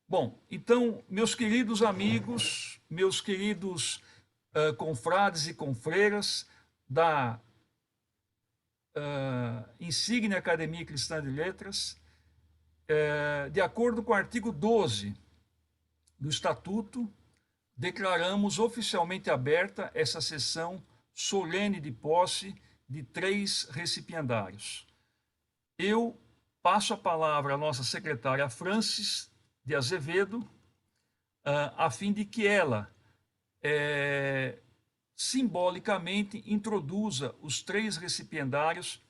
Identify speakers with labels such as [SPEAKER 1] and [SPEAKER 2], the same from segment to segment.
[SPEAKER 1] Bom, então, meus queridos amigos, meus queridos confrades e confreiras da insigne Academia Cristã de Letras, de acordo com o artigo 12 do Estatuto, declaramos oficialmente aberta essa sessão solene de posse de 3 recipiendários. Eu passo a palavra à nossa secretária Francis de Azevedo, a fim de que ela simbolicamente introduza os 3 recipiendários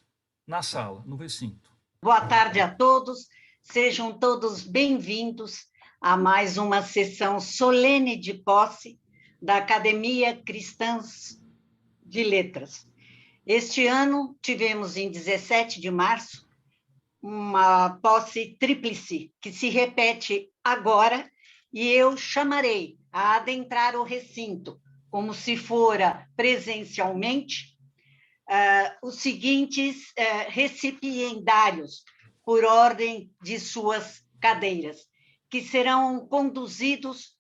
[SPEAKER 1] na sala, no recinto.
[SPEAKER 2] Boa tarde a todos, sejam todos bem-vindos a mais uma sessão solene de posse da Academia Cristã de Letras. Este ano tivemos, em 17 de março, uma posse tríplice, que se repete agora, e eu chamarei a adentrar o recinto, como se fora presencialmente, os seguintes recipiendários, por ordem de suas cadeiras, que serão conduzidos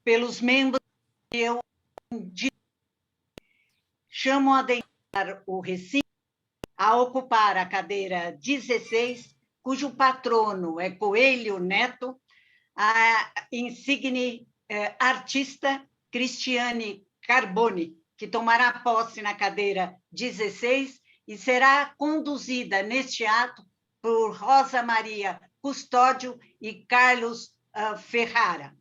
[SPEAKER 2] pelos membros que eu chamo a adentrar o recinto, a ocupar a cadeira 16, cujo patrono é Coelho Neto, a insigne artista Cristiane Carboni, que tomará posse na cadeira 16 e será conduzida neste ato por Rosa Maria Custódio e Carlos Ferrara.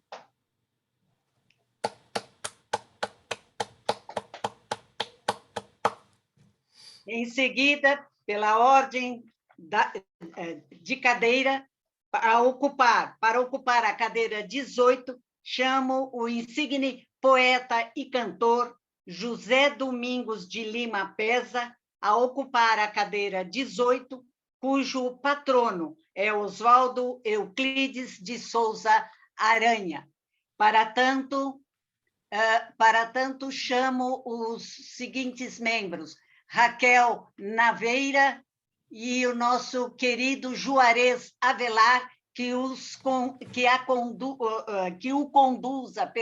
[SPEAKER 2] Em seguida, pela ordem de cadeira, para ocupar a cadeira 18, chamo o insigne poeta e cantor José Domingos de Lima Pesa a ocupar a cadeira 18, cujo patrono é Oswaldo Euclides de Souza Aranha. Para tanto, chamo os seguintes membros: Raquel Naveira e o nosso querido Juarez Avelar, que o conduza,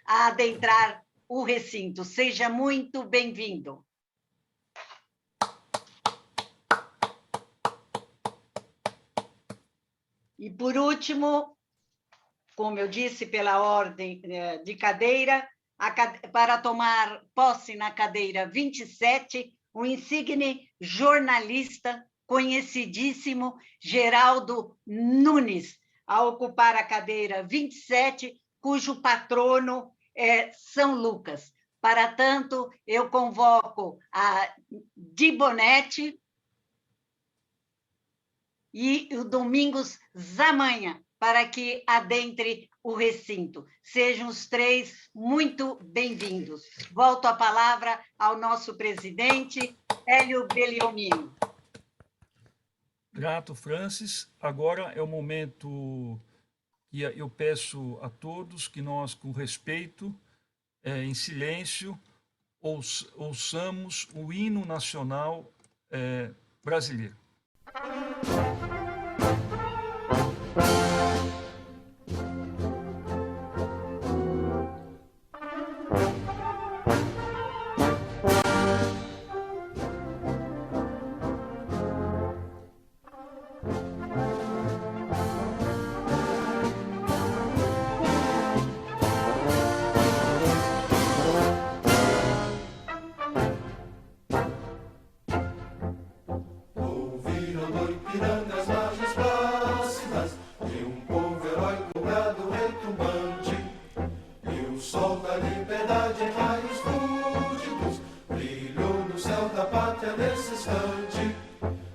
[SPEAKER 2] a adentrar o recinto. Seja muito bem-vindo. E, por último, como eu disse, pela ordem de cadeira, para tomar posse na cadeira 27, o insigne jornalista conhecidíssimo Geraldo Nunes, a ocupar a cadeira 27, cujo patrono é São Lucas. Para tanto, eu convoco a Di Bonetti e o Domingos Zamanha para que adentre o recinto. Sejam os 3 muito bem-vindos. Volto a palavra ao nosso presidente, Hélio Belliomino.
[SPEAKER 1] Grato, Francis. Agora é o momento que eu peço a todos que nós, com respeito, em silêncio, ouçamos o hino nacional brasileiro.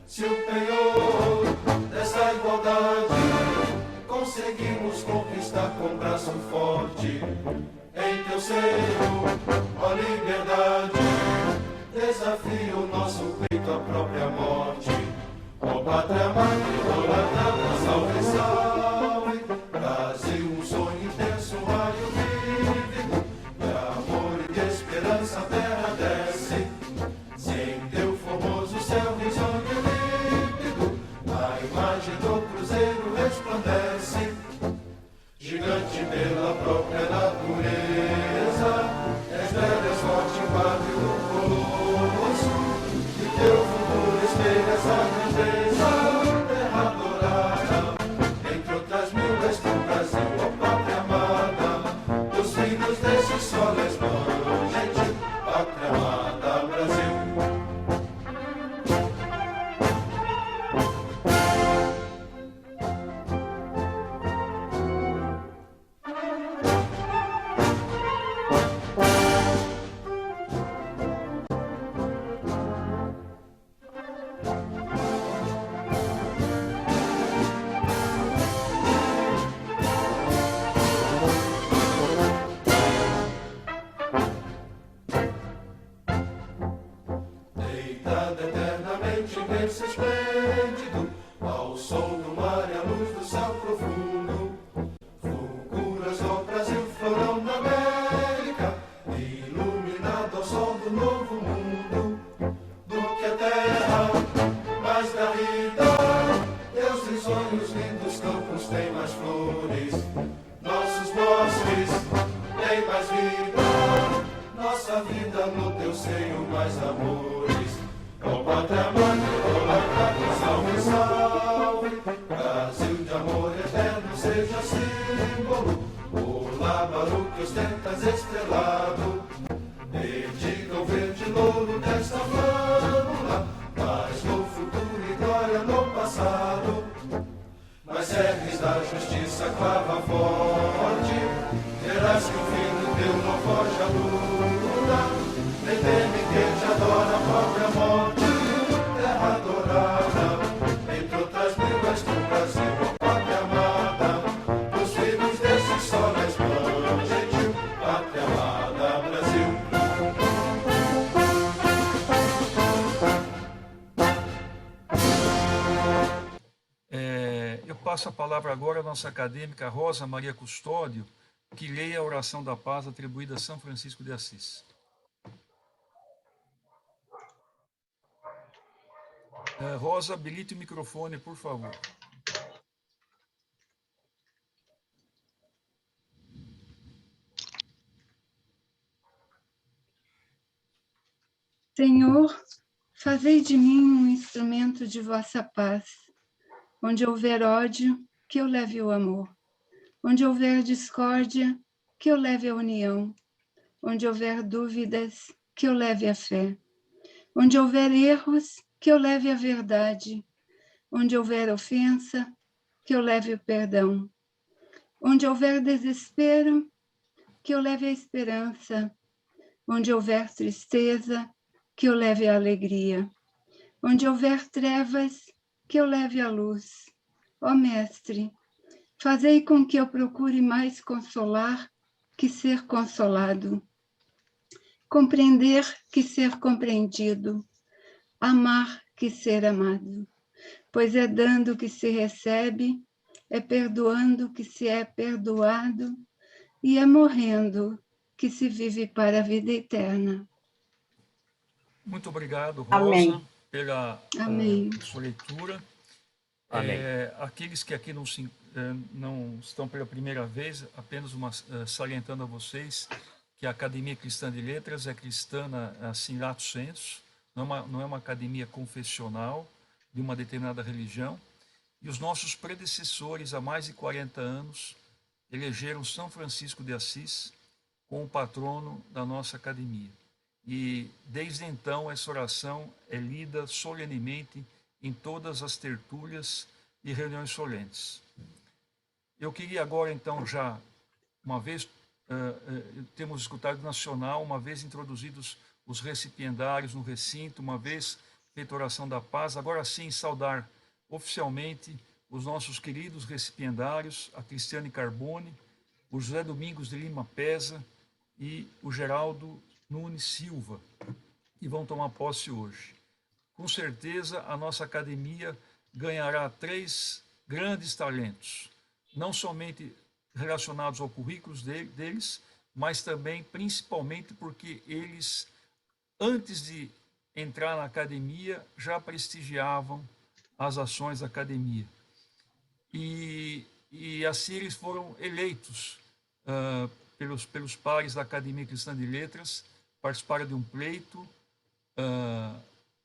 [SPEAKER 3] Se o penhor dessa igualdade conseguimos conquistar com braço forte, em teu seio, ó liberdade, desafia o nosso peito à própria morte. Ó pátria amada, idolatrada, salve, salve, Brasil, um sonho intenso, um raio vívido, de amor e de esperança a terra desce, se em teu formoso céu risonho límpido, a imagem do cruzeiro resplandece. lance, gigante pela própria natureza, és velho, és forte, quadro do colosso, e teu futuro espelha essa grandeza, terra dourada, entre outras mil és tu, Brasil, ó pátria amada, dos filhos desse sol és mãe, gentil, pátria amada, Brasil. Deitado eternamente em berço esplêndido, ao sol do mar e à luz do céu profundo, fulguras ao Brasil, florão da América, iluminado ao sol do novo mundo, do que a terra mais garrida, Deus tem sonhos lindos, campos têm mais flores, nossos bosques têm mais vida, nossa vida no teu seio mais amores. Ó pátria amada, idolatrada, salve, salve, Brasil de amor eterno seja símbolo, o lábaro que ostentas estrelado, dedica o verde louro desta flâmula, paz no futuro e glória no passado, mas erres da justiça clava forte, verás que o filho teu não foge à luta, nem teme quem te adora a própria morte, terra adorada, entre outras mil és tu, Brasil, ó pátria amada, dos filhos desse sol és mãe, gentil, pátria amada, Brasil.
[SPEAKER 1] Eu passo a palavra agora à nossa acadêmica Rosa Maria Custódio, que leia a oração da paz atribuída a São Francisco de Assis. Rosa, habilite o microfone, por favor.
[SPEAKER 4] Senhor, fazei de mim um instrumento de vossa paz. Onde houver ódio, que eu leve o amor. Onde houver discórdia, que eu leve a união. Onde houver dúvidas, que eu leve a fé. Onde houver erros, que eu leve a verdade. Onde houver ofensa, que eu leve o perdão. Onde houver desespero, que eu leve a esperança. Onde houver tristeza, que eu leve a alegria. Onde houver trevas, que eu leve a luz. Ó Mestre, fazei com que eu procure mais consolar que ser consolado. Compreender que ser compreendido. Amar que ser amado. Pois é dando que se recebe, é perdoando que se é perdoado, e é morrendo que se vive para a vida eterna.
[SPEAKER 1] Muito obrigado, Rosa,
[SPEAKER 2] Amém.
[SPEAKER 1] pela
[SPEAKER 4] Amém.
[SPEAKER 1] sua leitura.
[SPEAKER 5] Amém.
[SPEAKER 1] Aqueles que aqui não estão pela primeira vez, apenas salientando a vocês que a Academia Cristã de Letras é cristã assim, lato sensu, não é uma academia confessional de uma determinada religião, e os nossos predecessores, há mais de 40 anos, elegeram São Francisco de Assis como patrono da nossa academia. E, desde então, essa oração é lida solenemente em todas as tertúlias e reuniões solenes. Eu queria agora, então, já, uma vez, temos escutado nacional, uma vez introduzidos os recipiendários no recinto, uma vez feita a oração da paz, agora sim saudar oficialmente os nossos queridos recipiendários, a Cristiane Carbone, o José Domingos de Lima Pesa e o Geraldo Nunes Silva, que vão tomar posse hoje. Com certeza, a nossa academia ganhará 3 grandes talentos, não somente relacionados ao currículo deles, mas também, principalmente, porque eles, antes de entrar na academia, já prestigiavam as ações da academia. E e assim eles foram eleitos pelos pares da Academia Cristã de Letras, participaram de um pleito,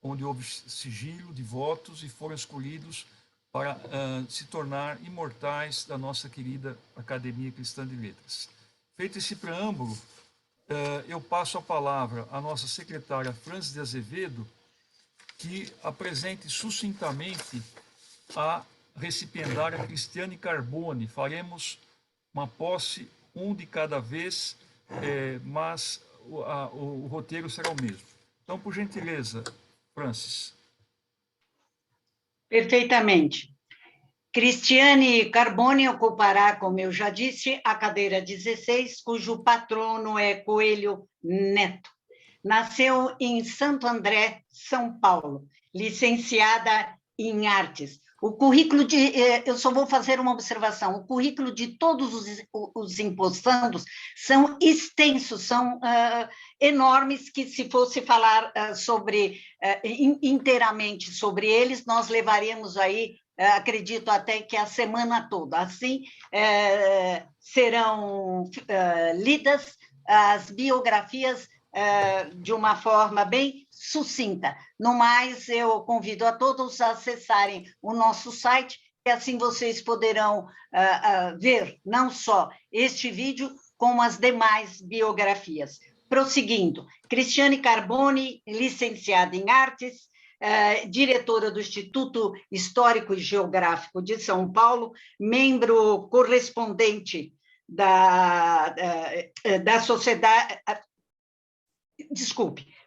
[SPEAKER 1] onde houve sigilo de votos e foram escolhidos para se tornar imortais da nossa querida Academia Cristã de Letras. Feito esse preâmbulo, eu passo a palavra à nossa secretária Francis de Azevedo, que apresente sucintamente a recipiendária Cristiane Carbone. Faremos uma posse, um de cada vez, mas o roteiro será o mesmo. Então, por gentileza, Francis.
[SPEAKER 2] Perfeitamente. Cristiane Carbone ocupará, como eu já disse, a cadeira 16, cujo patrono é Coelho Neto. Nasceu em Santo André, São Paulo, licenciada em artes. O currículo eu só vou fazer uma observação, o currículo de todos os empossandos são extensos, são enormes, que se fosse falar inteiramente sobre eles, nós levaríamos aí, acredito até que a semana toda. Assim, serão lidas as biografias de uma forma bem sucinta. No mais, eu convido a todos a acessarem o nosso site, e assim vocês poderão ver não só este vídeo, como as demais biografias. Prosseguindo, Cristiane Carbone, licenciada em Artes, diretora do Instituto Histórico e Geográfico de São Paulo, membro correspondente da Sociedade...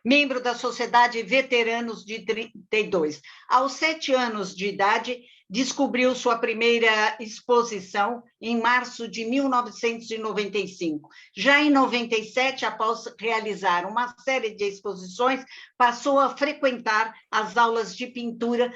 [SPEAKER 2] membro da Sociedade Veteranos de 32. Aos 7 anos de idade, descobriu sua primeira exposição em março de 1995. Já em 97, após realizar uma série de exposições, passou a frequentar as aulas de pintura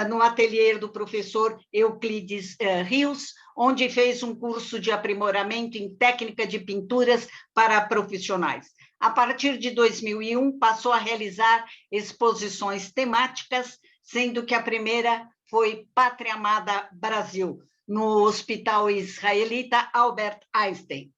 [SPEAKER 2] no ateliê do professor Euclides Rios, onde fez um curso de aprimoramento em técnica de pinturas para profissionais. A partir de 2001, passou a realizar exposições temáticas, sendo que a primeira foi Pátria Amada Brasil, no Hospital Israelita Albert Einstein.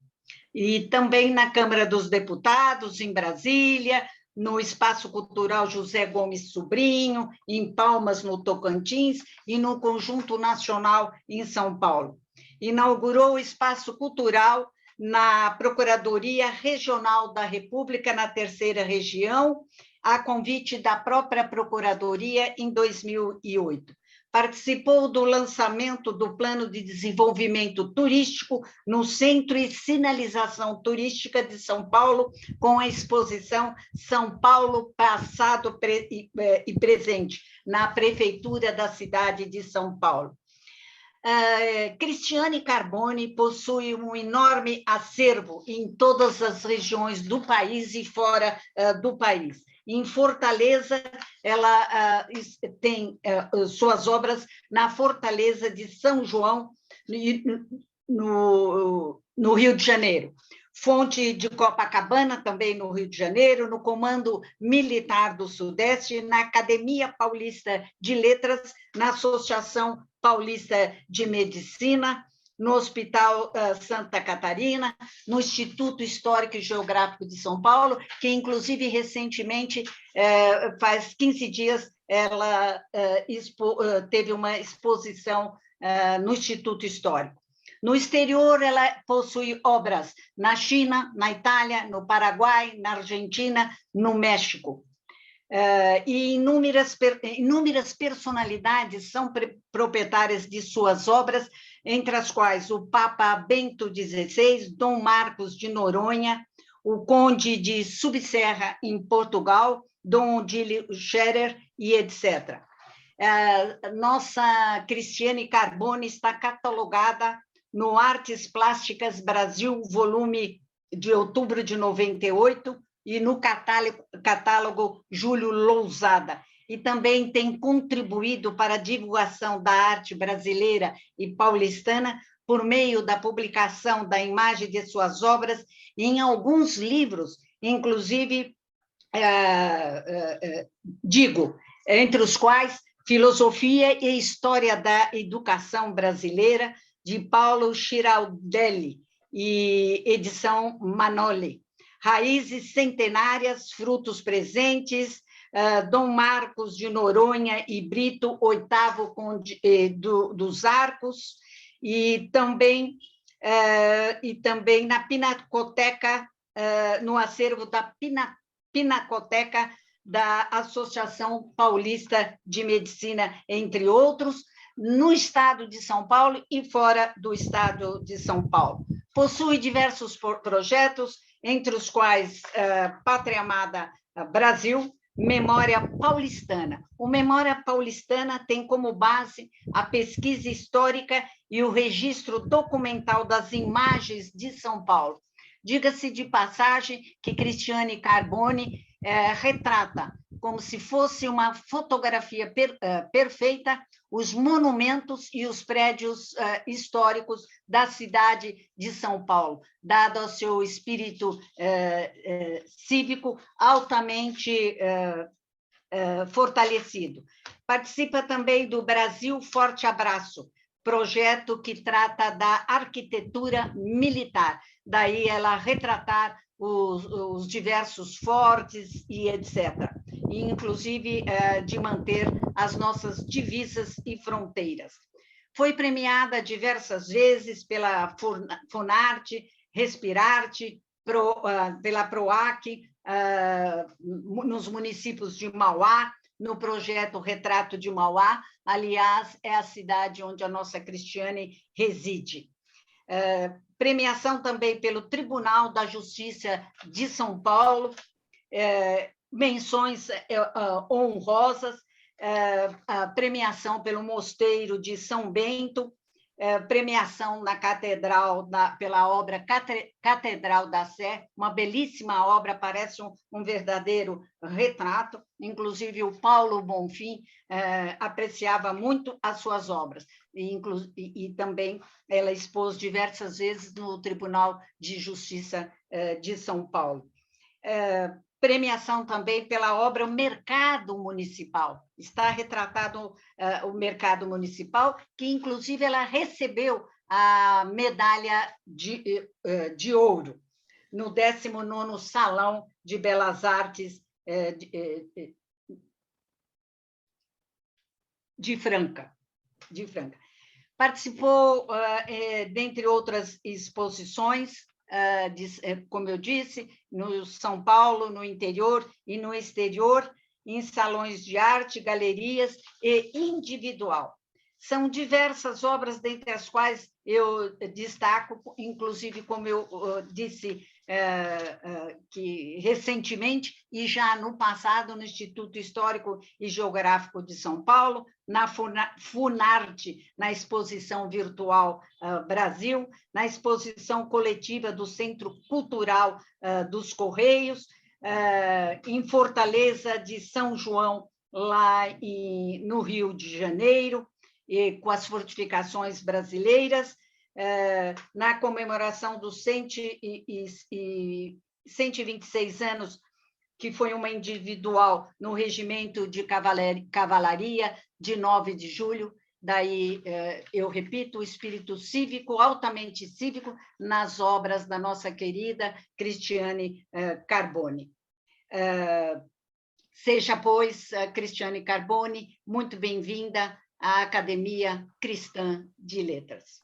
[SPEAKER 2] E também na Câmara dos Deputados, em Brasília, no Espaço Cultural José Gomes Sobrinho, em Palmas, no Tocantins, e no Conjunto Nacional, em São Paulo. Inaugurou o Espaço Cultural na Procuradoria Regional da República, na 3ª Região, a convite da própria Procuradoria, em 2008. Participou do lançamento do Plano de Desenvolvimento Turístico no Centro e Sinalização Turística de São Paulo, com a exposição São Paulo, Passado e Presente, na Prefeitura da cidade de São Paulo. Cristiane Carbone possui um enorme acervo em todas as regiões do país e fora do país. Em Fortaleza, ela tem suas obras na Fortaleza de São João, no Rio de Janeiro. Fonte de Copacabana, também no Rio de Janeiro, no Comando Militar do Sudeste, na Academia Paulista de Letras, na Associação Paulista de Medicina, no Hospital Santa Catarina, no Instituto Histórico e Geográfico de São Paulo, que, inclusive, recentemente, faz 15 dias, ela teve uma exposição no Instituto Histórico. No exterior, ela possui obras na China, na Itália, no Paraguai, na Argentina, no México. E inúmeras personalidades são proprietárias de suas obras, entre as quais o Papa Bento XVI, Dom Marcos de Noronha, o Conde de Subserra, em Portugal, Dom Odílio Scherer, e etc. Nossa Cristiane Carbone está catalogada no Artes Plásticas Brasil, volume de outubro de 98, e no catálogo Júlio Lousada, e também tem contribuído para a divulgação da arte brasileira e paulistana por meio da publicação da imagem de suas obras em alguns livros, inclusive, entre os quais Filosofia e História da Educação Brasileira, de Paulo Giraldelli e edição Manoli. Raízes Centenárias, Frutos Presentes, Dom Marcos de Noronha e Brito, oitavo Conde dos Arcos, e também na Pinacoteca, no acervo da Pinacoteca da Associação Paulista de Medicina, entre outros, no estado de São Paulo e fora do estado de São Paulo. Possui diversos projetos, entre os quais Pátria Amada Brasil, Memória Paulistana. O Memória Paulistana tem como base a pesquisa histórica e o registro documental das imagens de São Paulo. Diga-se de passagem que Cristiane Carbone retrata, como se fosse uma fotografia perfeita, os monumentos e os prédios históricos da cidade de São Paulo, dado ao seu espírito cívico altamente fortalecido. Participa também do Brasil Forte Abraço, projeto que trata da arquitetura militar, daí ela retratar os diversos fortes e etc., e inclusive de manter as nossas divisas e fronteiras. Foi premiada diversas vezes pela Funarte, Respirarte, pela PROAC, nos municípios de Mauá, no projeto Retrato de Mauá, aliás, é a cidade onde a nossa Cristiane reside. Premiação também pelo Tribunal da Justiça de São Paulo, menções honrosas, a premiação pelo Mosteiro de São Bento, premiação na Catedral, pela obra Catedral da Sé, uma belíssima obra, parece um verdadeiro retrato, inclusive o Paulo Bonfim apreciava muito as suas obras, e também ela expôs diversas vezes no Tribunal de Justiça de São Paulo. Premiação também pela obra O Mercado Municipal. Está retratado o Mercado Municipal, que, inclusive, ela recebeu a medalha de ouro no 19º Salão de Belas Artes de Franca. Participou, dentre outras exposições, como eu disse, no São Paulo, no interior e no exterior, em salões de arte, galerias e individual. São diversas obras, dentre as quais eu destaco, inclusive, como eu disse, que recentemente, e já no passado, no Instituto Histórico e Geográfico de São Paulo, na Funarte, na exposição virtual Brasil, na exposição coletiva do Centro Cultural dos Correios, em Fortaleza de São João, lá no Rio de Janeiro, e com as fortificações brasileiras, na comemoração dos 126 anos, que foi uma individual no Regimento de Cavalaria, de 9 de julho, daí, eu repito, o espírito cívico, altamente cívico, nas obras da nossa querida Cristiane Carbone. Seja, pois, Cristiane Carbone, muito bem-vinda à Academia Cristã de Letras.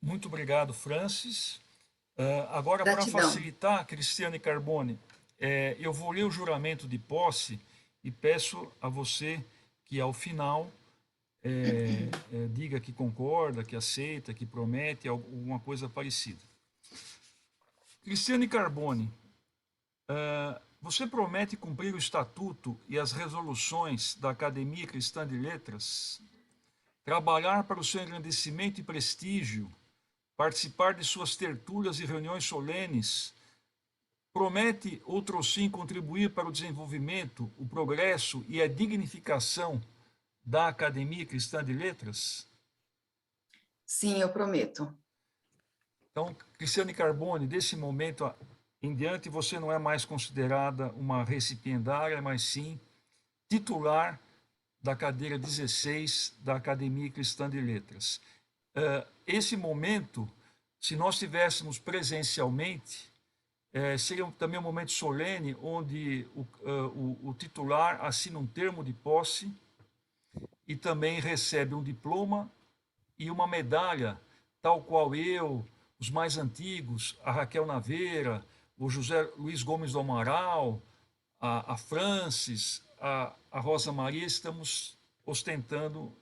[SPEAKER 1] Muito obrigado, Francis. Agora, para facilitar, Cristiane Carbone, eu vou ler o juramento de posse e peço a você que, ao final, diga que concorda, que aceita, que promete, alguma coisa parecida. Cristiane Carbone, você promete cumprir o Estatuto e as resoluções da Academia Cristã de Letras, trabalhar para o seu engrandecimento e prestígio, participar de suas tertúlias e reuniões solenes, promete, outrosim, contribuir para o desenvolvimento, o progresso e a dignificação da Academia Cristã de Letras?
[SPEAKER 5] Sim, eu prometo.
[SPEAKER 1] Então, Cristiane Carbone, desse momento em diante você não é mais considerada uma recipiendária, mas sim titular da cadeira 16 da Academia Cristã de Letras. Esse momento, se nós tivéssemos presencialmente, seria também um momento solene, onde o titular assina um termo de posse e também recebe um diploma e uma medalha, tal qual eu, os mais antigos, a Raquel Naveira, o José Luiz Gomes do Amaral, a Francis, a Rosa Maria, estamos ostentando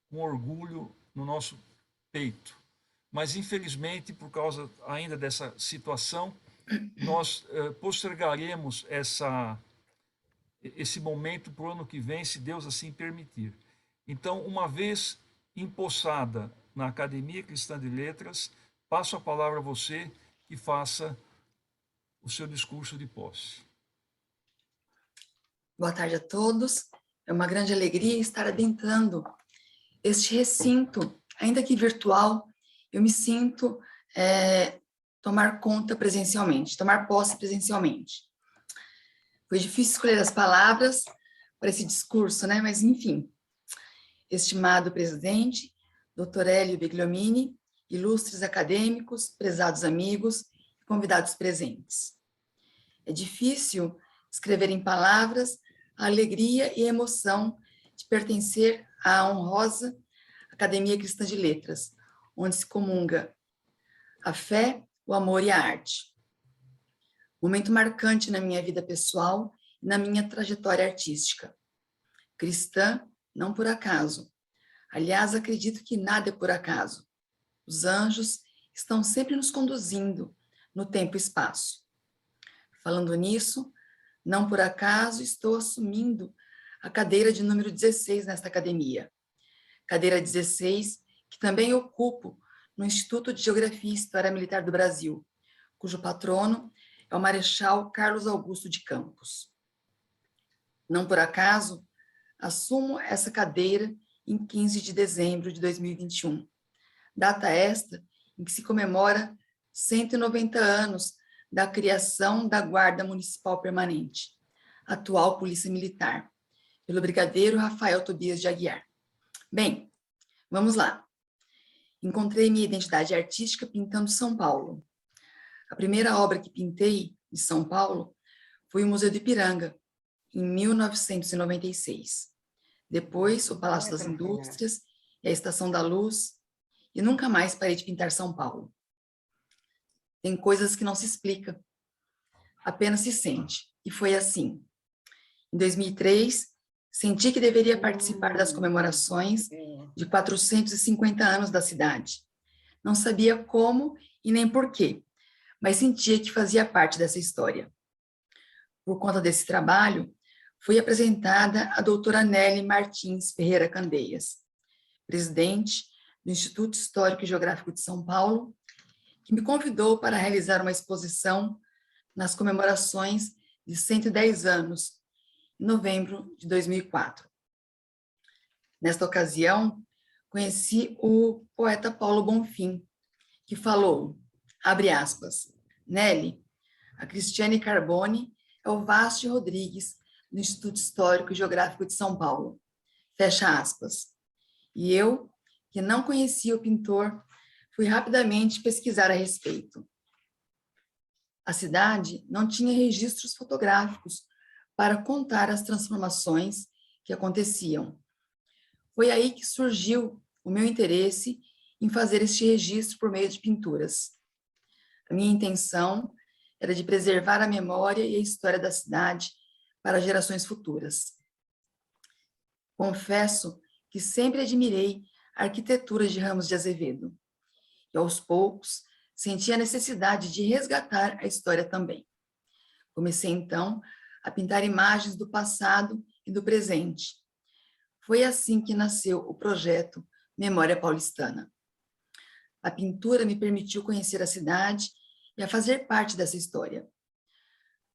[SPEAKER 1] com orgulho no nosso peito. Mas, infelizmente, por causa ainda dessa situação, nós postergaremos esse momento para o ano que vem, se Deus assim permitir. Então, uma vez empossada na Academia Cristã de Letras, passo a palavra a você que faça o seu discurso de posse.
[SPEAKER 5] Boa tarde a todos. É uma grande alegria estar adentrando este recinto, ainda que virtual. Eu me sinto tomar conta presencialmente, tomar posse presencialmente. Foi difícil escolher as palavras para esse discurso, né? Mas, enfim. Estimado presidente, Dr. Hélio Begliomini, ilustres acadêmicos, prezados amigos e convidados presentes. É difícil escrever em palavras a alegria e a emoção de pertencer à honrosa Academia Cristã de Letras, onde se comunga a fé, o amor e a arte. Momento marcante na minha vida pessoal e na minha trajetória artística. Cristã, não por acaso. Aliás, acredito que nada é por acaso. Os anjos estão sempre nos conduzindo no tempo e espaço. Falando nisso, não por acaso estou assumindo a cadeira de número 16 nesta academia. Cadeira 16, que também ocupo no Instituto de Geografia e História Militar do Brasil, cujo patrono é o Marechal Carlos Augusto de Campos. Não por acaso, assumo essa cadeira em 15 de dezembro de 2021, data esta em que se comemora 190 anos da criação da Guarda Municipal Permanente, atual Polícia Militar, pelo brigadeiro Rafael Tobias de Aguiar. Bem, vamos lá. Encontrei minha identidade artística pintando São Paulo. A primeira obra que pintei de São Paulo foi o Museu do Ipiranga, em 1996. Depois, o Palácio das Indústrias e a Estação da Luz, e nunca mais parei de pintar São Paulo. Tem coisas que não se explica, apenas se sente, e foi assim. Em 2003, senti que deveria participar das comemorações de 450 anos da cidade. Não sabia como e nem porquê, mas sentia que fazia parte dessa história. Por conta desse trabalho, fui apresentada a doutora Nelly Martins Ferreira Candeias, presidente do Instituto Histórico e Geográfico de São Paulo, que me convidou para realizar uma exposição nas comemorações de 110 anos, em novembro de 2004. Nesta ocasião, conheci o poeta Paulo Bonfim, que falou, abre aspas, Nelly, a Cristiane Carbone é o Vasti Rodrigues, do Instituto Histórico e Geográfico de São Paulo. Fecha aspas. E eu, que não conhecia o pintor, fui rapidamente pesquisar a respeito. A cidade não tinha registros fotográficos para contar as transformações que aconteciam. Foi aí que surgiu o meu interesse em fazer este registro por meio de pinturas. A minha intenção era de preservar a memória e a história da cidade para gerações futuras. Confesso que sempre admirei a arquitetura de Ramos de Azevedo. E, aos poucos, senti a necessidade de resgatar a história também. Comecei, então, a pintar imagens do passado e do presente. Foi assim que nasceu o projeto Memória Paulistana. A pintura me permitiu conhecer a cidade e a fazer parte dessa história.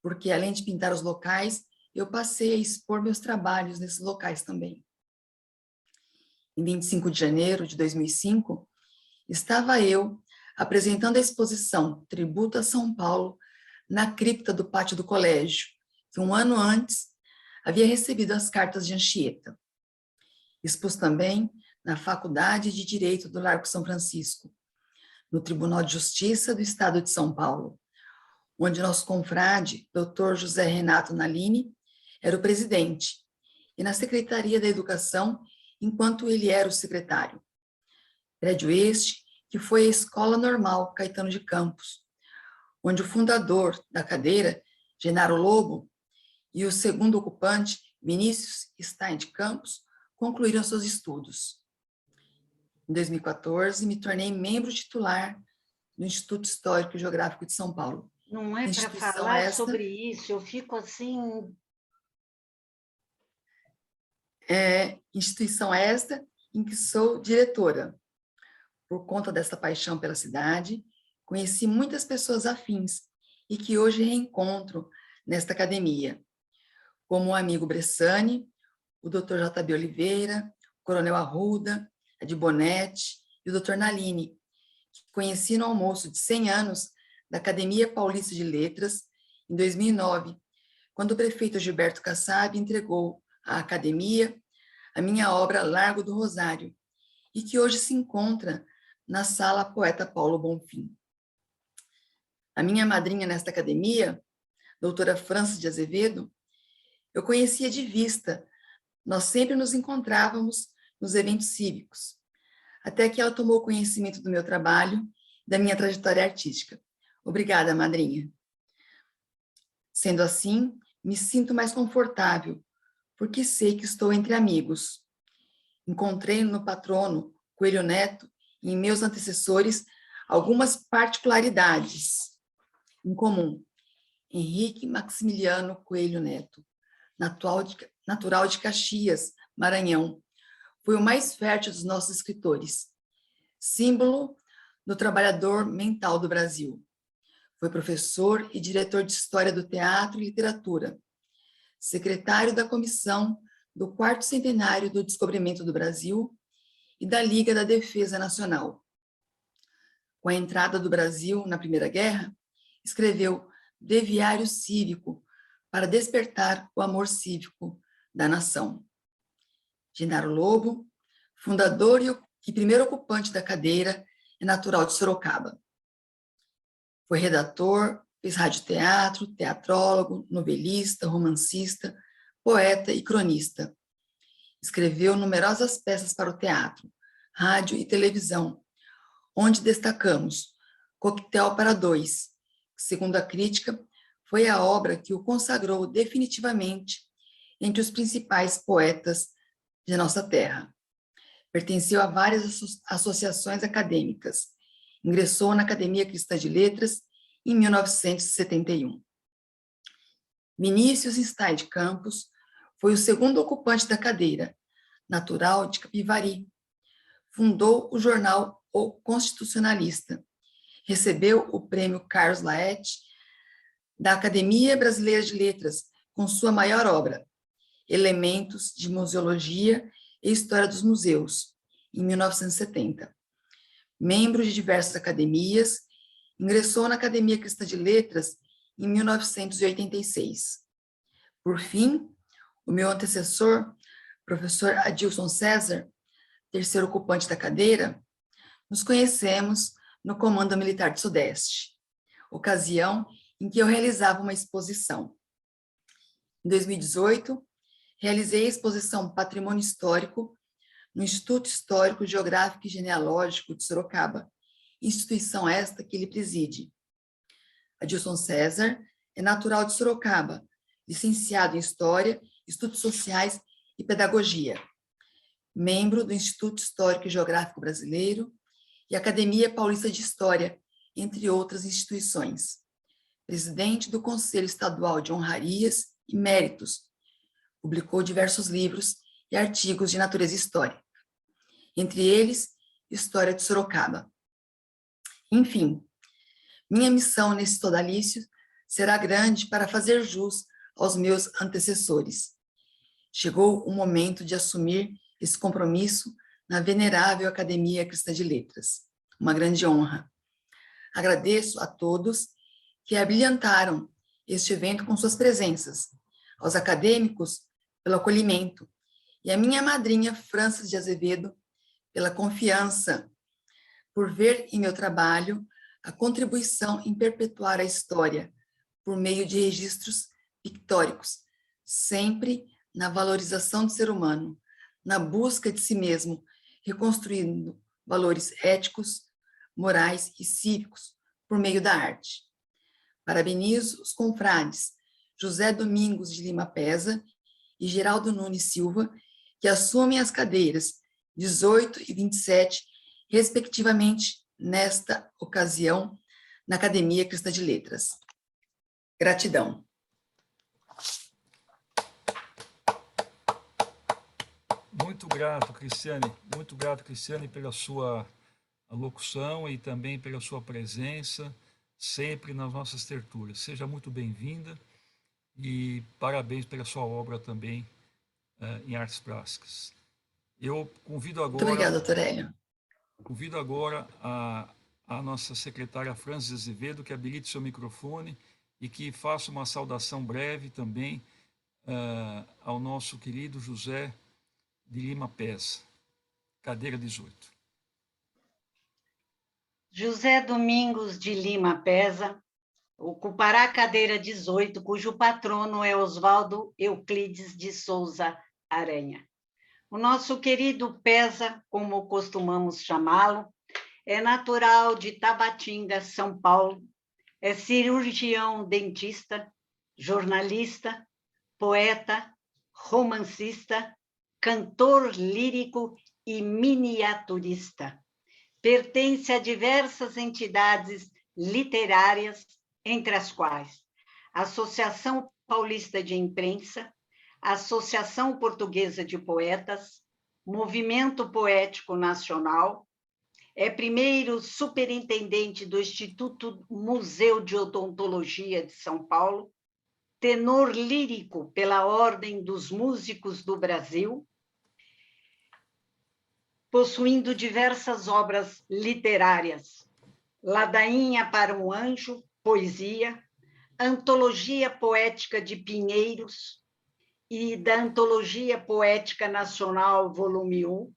[SPEAKER 5] Porque, além de pintar os locais, eu passei a expor meus trabalhos nesses locais também. Em 25 de janeiro de 2005, estava eu apresentando a exposição Tributo a São Paulo na cripta do pátio do colégio, que um ano antes havia recebido as cartas de Anchieta. Expus também na Faculdade de Direito do Largo São Francisco, no Tribunal de Justiça do Estado de São Paulo, onde nosso confrade, Dr. José Renato Nalini, era o presidente, e na Secretaria da Educação, enquanto ele era o secretário. Prédio este que foi a Escola Normal Caetano de Campos, onde o fundador da cadeira, Genaro Lobo, e o segundo ocupante, Vinícius Stein de Campos, concluíram seus estudos. Em 2014, me tornei membro titular do Instituto Histórico e Geográfico de São Paulo.
[SPEAKER 2] Não é para falar sobre isso, eu fico assim...
[SPEAKER 5] Instituição esta em que sou diretora. Por conta dessa paixão pela cidade, conheci muitas pessoas afins e que hoje reencontro nesta academia, como o amigo Bressani, o Dr. J.B. Oliveira, o Coronel Arruda, a de Bonetti e o Dr. Nalini, que conheci no almoço de 100 anos da Academia Paulista de Letras, em 2009, quando o prefeito Gilberto Kassab entregou à academia a minha obra Largo do Rosário, e que hoje se encontra na Sala Poeta Paulo Bonfim. A minha madrinha nesta academia, doutora Francis de Azevedo, eu conhecia de vista, nós sempre nos encontrávamos nos eventos cívicos, até que ela tomou conhecimento do meu trabalho, da minha trajetória artística. Obrigada, madrinha. Sendo assim, me sinto mais confortável, porque sei que estou entre amigos. Encontrei no patrono Coelho Neto e em meus antecessores algumas particularidades em comum. Henrique Maximiliano Coelho Neto, natural de Caxias, Maranhão, foi o mais fértil dos nossos escritores, símbolo do trabalhador mental do Brasil. Foi professor e diretor de História do Teatro e Literatura, secretário da Comissão do 4º Centenário do Descobrimento do Brasil e da Liga da Defesa Nacional. Com a entrada do Brasil na Primeira Guerra, escreveu Breviário Cívico para despertar o amor cívico da nação. Genaro Lobo, fundador e primeiro ocupante da cadeira, é natural de Sorocaba. Foi redator, fez radioteatro, teatrólogo, novelista, romancista, poeta e cronista. Escreveu numerosas peças para o teatro, rádio e televisão, onde destacamos Coquetel para Dois, que, segundo a crítica, foi a obra que o consagrou definitivamente entre os principais poetas de nossa terra. Pertenceu a várias associações acadêmicas. Ingressou na Academia Cristã de Letras em 1971. Vinícius Stein de Campos foi o segundo ocupante da cadeira, natural de Capivari. Fundou o jornal O Constitucionalista. Recebeu o prêmio Carlos Laet da Academia Brasileira de Letras com sua maior obra, Elementos de Museologia e História dos Museus, em 1970. Membro de diversas academias, ingressou na Academia Cristã de Letras em 1986. Por fim, o meu antecessor, professor Adilson César, terceiro ocupante da cadeira, nos conhecemos no Comando Militar do Sudeste, ocasião em que eu realizava uma exposição. Em 2018, realizei a exposição Patrimônio Histórico no Instituto Histórico, Geográfico e Genealógico de Sorocaba, instituição esta que ele preside. Adilson César é natural de Sorocaba, licenciado em História, Estudos Sociais e Pedagogia, membro do Instituto Histórico e Geográfico Brasileiro e Academia Paulista de História, entre outras instituições. Presidente do Conselho Estadual de Honrarias e Méritos, publicou diversos livros e artigos de natureza histórica, entre eles, História de Sorocaba. Enfim, minha missão nesse sodalício será grande para fazer jus aos meus antecessores. Chegou o momento de assumir esse compromisso na venerável Academia Cristã de Letras. Uma grande honra. Agradeço a todos que abrilhantaram este evento com suas presenças, aos acadêmicos pelo acolhimento, e a minha madrinha, Frances de Azevedo, pela confiança, por ver em meu trabalho a contribuição em perpetuar a história por meio de registros pictóricos, sempre na valorização do ser humano, na busca de si mesmo, reconstruindo valores éticos, morais e cívicos por meio da arte. Parabenizo os confrades José Domingos de Lima Pesa e Geraldo Nunes Silva, que assumem as cadeiras 18 e 27, respectivamente, nesta ocasião, na Academia Cristã de Letras. Gratidão.
[SPEAKER 1] Muito grato, Cristiane, pela sua alocução e também pela sua presença sempre nas nossas tertúlias. Seja muito bem-vinda e parabéns pela sua obra também em artes plásticas. Eu convido agora...
[SPEAKER 5] Muito obrigada, doutor Hélio.
[SPEAKER 1] Convido agora a nossa secretária Frances Azevedo que habilite seu microfone e que faça uma saudação breve também ao nosso querido José de Lima Pesa, cadeira 18.
[SPEAKER 2] José Domingos de Lima Pesa ocupará a cadeira 18, cujo patrono é Oswaldo Euclides de Souza Aranha. O nosso querido Pesa, como costumamos chamá-lo, é natural de Tabatinga, São Paulo, é cirurgião dentista, jornalista, poeta, romancista, cantor lírico e miniaturista. Pertence a diversas entidades literárias, entre as quais a Associação Paulista de Imprensa, Associação Portuguesa de Poetas, Movimento Poético Nacional, é primeiro superintendente do Instituto Museu de Odontologia de São Paulo, tenor lírico pela Ordem dos Músicos do Brasil, possuindo diversas obras literárias, Ladainha para um Anjo, poesia, Antologia Poética de Pinheiros e da Antologia Poética Nacional, volume 1,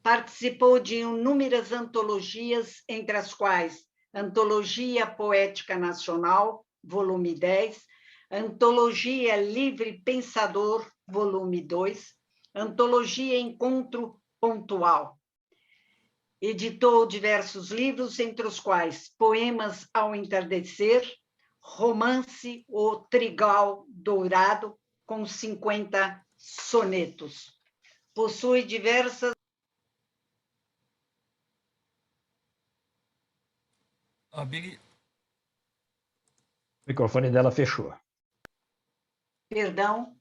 [SPEAKER 2] participou de inúmeras antologias, entre as quais Antologia Poética Nacional, volume 10, Antologia Livre Pensador, volume 2, Antologia Encontro Pontual. Editou diversos livros, entre os quais Poemas ao Entardecer, Romance O Trigal Dourado, com 50 sonetos. Possui diversas...
[SPEAKER 6] O microfone dela fechou.
[SPEAKER 2] Perdão.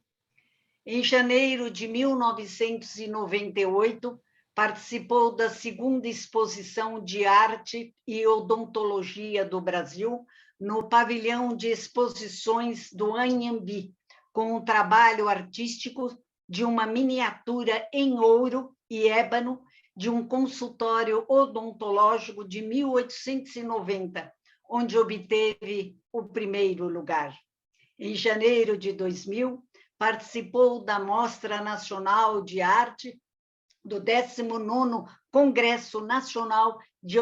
[SPEAKER 2] Em janeiro de 1998, participou da segunda exposição de arte e odontologia do Brasil, no pavilhão de exposições do Anhembi, com o trabalho artístico de uma miniatura em ouro e ébano de um consultório odontológico de 1890, onde obteve o primeiro lugar. Em janeiro de 2000, participou da Mostra Nacional de Arte do 19º Congresso Nacional de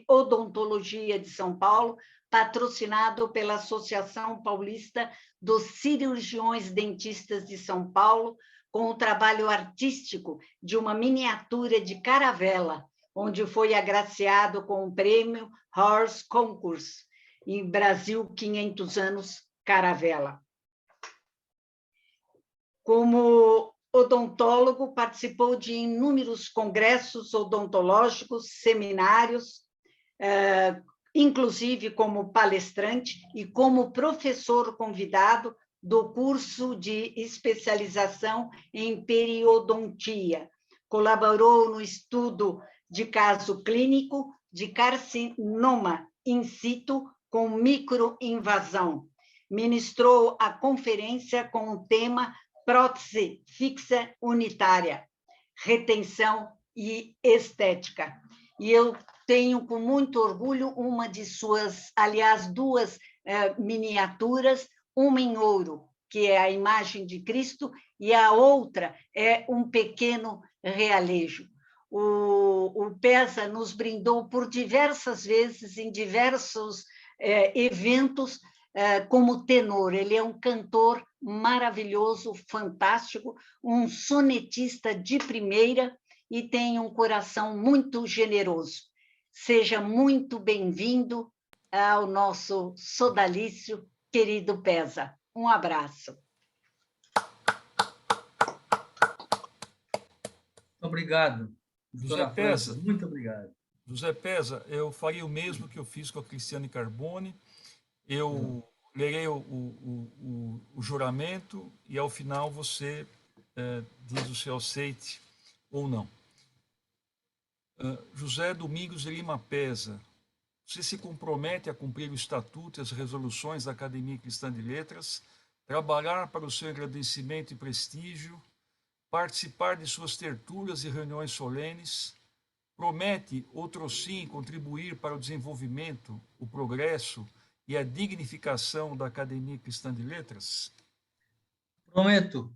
[SPEAKER 2] Odontologia de São Paulo, patrocinado pela Associação Paulista dos Cirurgiões Dentistas de São Paulo, com o trabalho artístico de uma miniatura de caravela, onde foi agraciado com o prêmio Horse Concours, em Brasil 500 anos Caravela. Como odontólogo, participou de inúmeros congressos odontológicos, seminários, inclusive como palestrante e como professor convidado do curso de especialização em periodontia. Colaborou no estudo de caso clínico de carcinoma in situ com microinvasão. Ministrou a conferência com o tema Prótese fixa unitária, retenção e estética. e eu tenho com muito orgulho uma de suas, aliás, duas miniaturas, uma em ouro, que é a imagem de Cristo, e a outra é um pequeno realejo. O Peza nos brindou por diversas vezes, em diversos eventos, como tenor. Ele é um cantor maravilhoso, fantástico, um sonetista de primeira e tem um coração muito generoso. Seja muito bem-vindo ao nosso sodalício, querido Peza. Um abraço.
[SPEAKER 7] Obrigado,
[SPEAKER 1] José Peza.
[SPEAKER 7] Muito obrigado.
[SPEAKER 1] José Peza, eu faria o mesmo que eu fiz com a Cristiane Carbone. Eu lerei o juramento e, ao final, você diz o seu aceite ou não. José Domingos de Lima Peza, você se compromete a cumprir o Estatuto e as resoluções da Academia Cristã de Letras, trabalhar para o seu agradecimento e prestígio, participar de suas tertúlias e reuniões solenes, promete, outrossim, contribuir para o desenvolvimento, o progresso e a dignificação da Academia Cristã de Letras?
[SPEAKER 7] Prometo.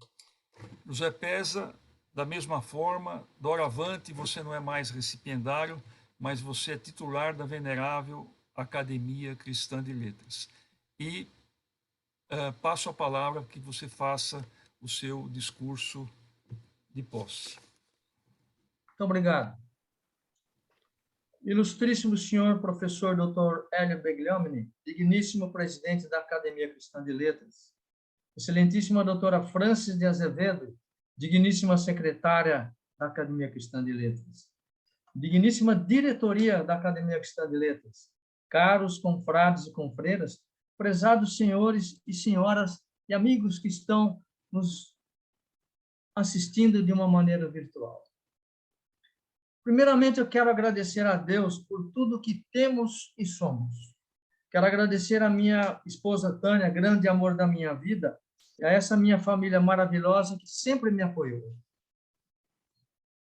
[SPEAKER 1] José Peza, da mesma forma, doravante você não é mais recipiendário, mas você é titular da venerável Academia Cristã de Letras. E passo a palavra que você faça o seu discurso de posse.
[SPEAKER 7] Muito obrigado. Ilustríssimo senhor professor Dr. Hélio Begliomini, digníssimo presidente da Academia Cristã de Letras, excelentíssima doutora Francis de Azevedo, digníssima secretária da Academia Cristã de Letras, digníssima diretoria da Academia Cristã de Letras, caros confrades e confreiras, prezados senhores e senhoras e amigos que estão nos assistindo de uma maneira virtual. Primeiramente, eu quero agradecer a Deus por tudo que temos e somos. Quero agradecer a minha esposa Tânia, grande amor da minha vida, e a essa minha família maravilhosa que sempre me apoiou.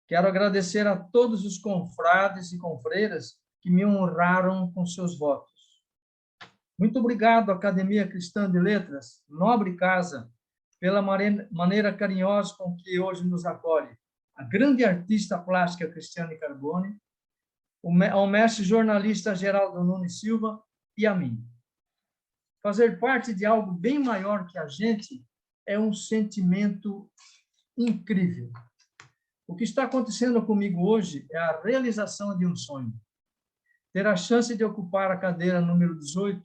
[SPEAKER 7] Quero agradecer a todos os confrades e confreiras que me honraram com seus votos. Muito obrigado, Academia Cristã de Letras, nobre casa, pela maneira carinhosa com que hoje nos acolhe. A grande artista plástica Cristiane Carbone, ao mestre jornalista Geraldo Nunes Silva e a mim. Fazer parte de algo bem maior que a gente é um sentimento incrível. O que está acontecendo comigo hoje é a realização de um sonho. Ter a chance de ocupar a cadeira número 18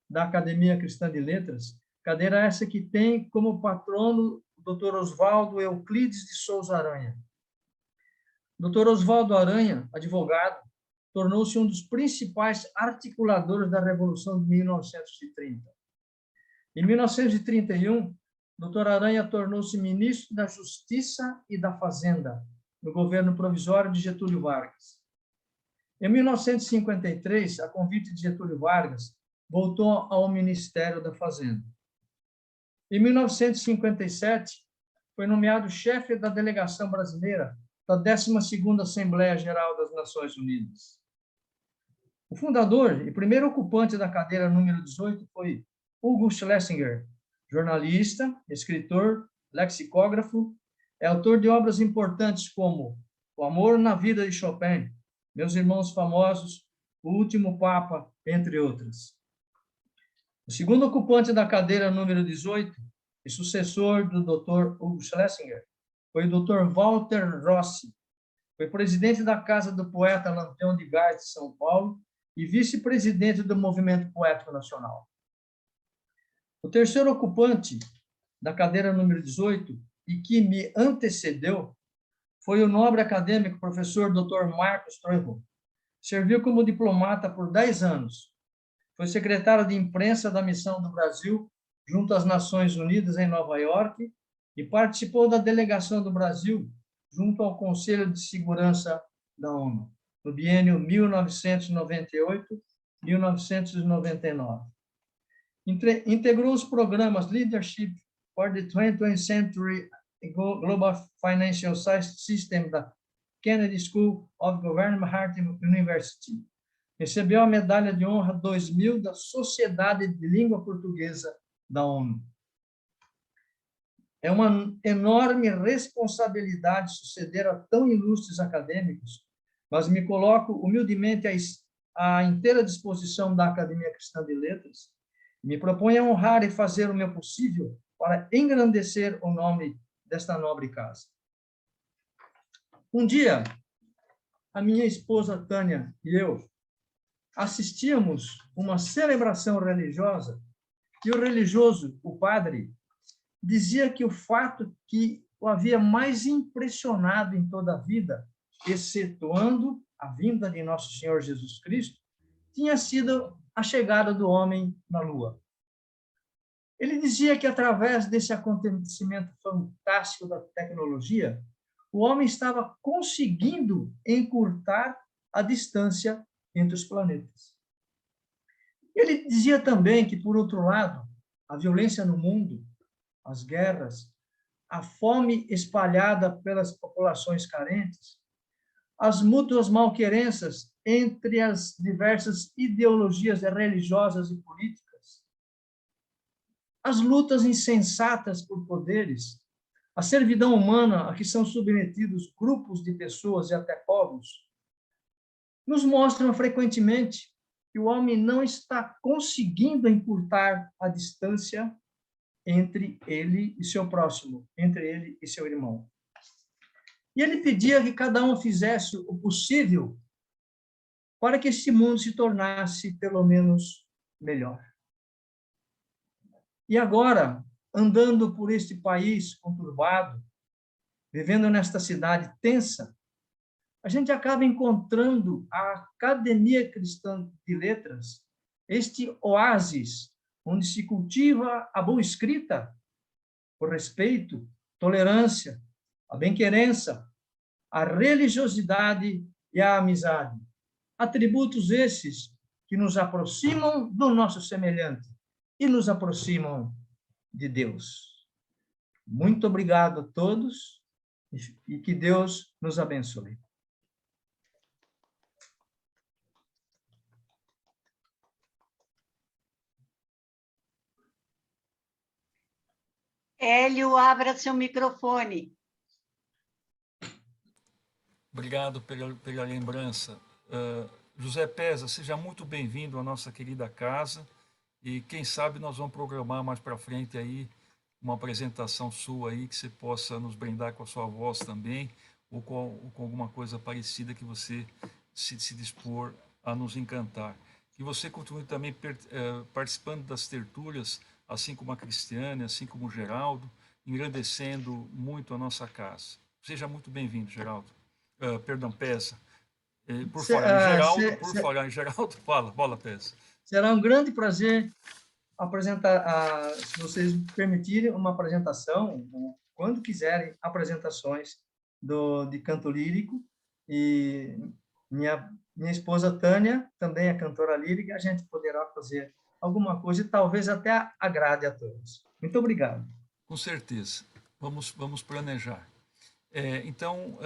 [SPEAKER 7] da Academia Cristã de Letras, cadeira essa que tem como patrono o Dr. Oswaldo Euclides de Souza Aranha. Dr. Oswaldo Aranha, advogado, tornou-se um dos principais articuladores da Revolução de 1930. Em 1931, Dr. Aranha tornou-se ministro da Justiça e da Fazenda, no governo provisório de Getúlio Vargas. Em 1953, a convite de Getúlio Vargas, voltou ao Ministério da Fazenda. Em 1957, foi nomeado chefe da delegação brasileira da 12ª Assembleia Geral das Nações Unidas. O fundador e primeiro ocupante da cadeira número 18 foi Hugo Schlesinger, jornalista, escritor, lexicógrafo, é autor de obras importantes como O Amor na Vida de Chopin, Meus Irmãos Famosos, O Último Papa, entre outras. O segundo ocupante da cadeira número 18 e sucessor do Dr. Hugo Schlesinger foi o Dr. Walter Rossi. Foi presidente da Casa do Poeta Lampião de Gás de São Paulo e vice-presidente do Movimento Poético Nacional. O terceiro ocupante da cadeira número 18 e que me antecedeu foi o nobre acadêmico professor Dr. Marcos Troivo. Serviu como diplomata por 10 anos. Foi secretário de imprensa da Missão do Brasil junto às Nações Unidas em Nova York e participou da delegação do Brasil junto ao Conselho de Segurança da ONU, no biênio 1998-1999. Integrou os programas Leadership for the 20th Century Global Financial System da Kennedy School of Government Harding University. Recebeu a medalha de honra 2000 da Sociedade de Língua Portuguesa da ONU. É uma enorme responsabilidade suceder a tão ilustres acadêmicos, mas me coloco humildemente à inteira disposição da Academia Cristã de Letras. Me proponho a honrar e fazer o meu possível para engrandecer o nome desta nobre casa. Um dia, a minha esposa Tânia e eu assistíamos uma celebração religiosa e o religioso, o padre, dizia que o fato que o havia mais impressionado em toda a vida, excetuando a vinda de nosso Senhor Jesus Cristo, tinha sido a chegada do homem na Lua. Ele dizia que, através desse acontecimento fantástico da tecnologia, o homem estava conseguindo encurtar a distância entre os planetas. Ele dizia também que, por outro lado, a violência no mundo, as guerras, a fome espalhada pelas populações carentes, as mútuas malquerenças entre as diversas ideologias religiosas e políticas, as lutas insensatas por poderes, a servidão humana a que são submetidos grupos de pessoas e até povos, nos mostram frequentemente que o homem não está conseguindo encurtar a distância entre ele e seu próximo, entre ele e seu irmão. E ele pedia que cada um fizesse o possível para que este mundo se tornasse, pelo menos, melhor. E agora, andando por este país conturbado, vivendo nesta cidade tensa, a gente acaba encontrando a Academia Cristã de Letras, este oásis onde se cultiva a boa escrita, o respeito, tolerância, a bem-querença, a religiosidade e a amizade. Atributos esses que nos aproximam do nosso semelhante e nos aproximam de Deus. Muito obrigado a todos e que Deus nos abençoe.
[SPEAKER 2] Hélio, abra seu microfone.
[SPEAKER 1] Obrigado pela lembrança. José Pesa, seja muito bem-vindo à nossa querida casa e quem sabe nós vamos programar mais para frente aí uma apresentação sua aí que você possa nos brindar com a sua voz também ou com alguma coisa parecida que você se dispor a nos encantar. Que você continue também participando das tertúlias, assim como a Cristiane, assim como o Geraldo, engrandecendo muito a nossa casa. Seja muito bem-vindo, Geraldo. Perdão, Pesa. Por falar em Geraldo, fala, Pesa.
[SPEAKER 7] Será um grande prazer apresentar, se vocês permitirem, uma apresentação, quando quiserem, apresentações de canto lírico. E minha esposa Tânia também é cantora lírica, a gente poderá fazer alguma coisa e talvez até agrade a todos. Muito obrigado.
[SPEAKER 1] Com certeza. Vamos planejar. Então,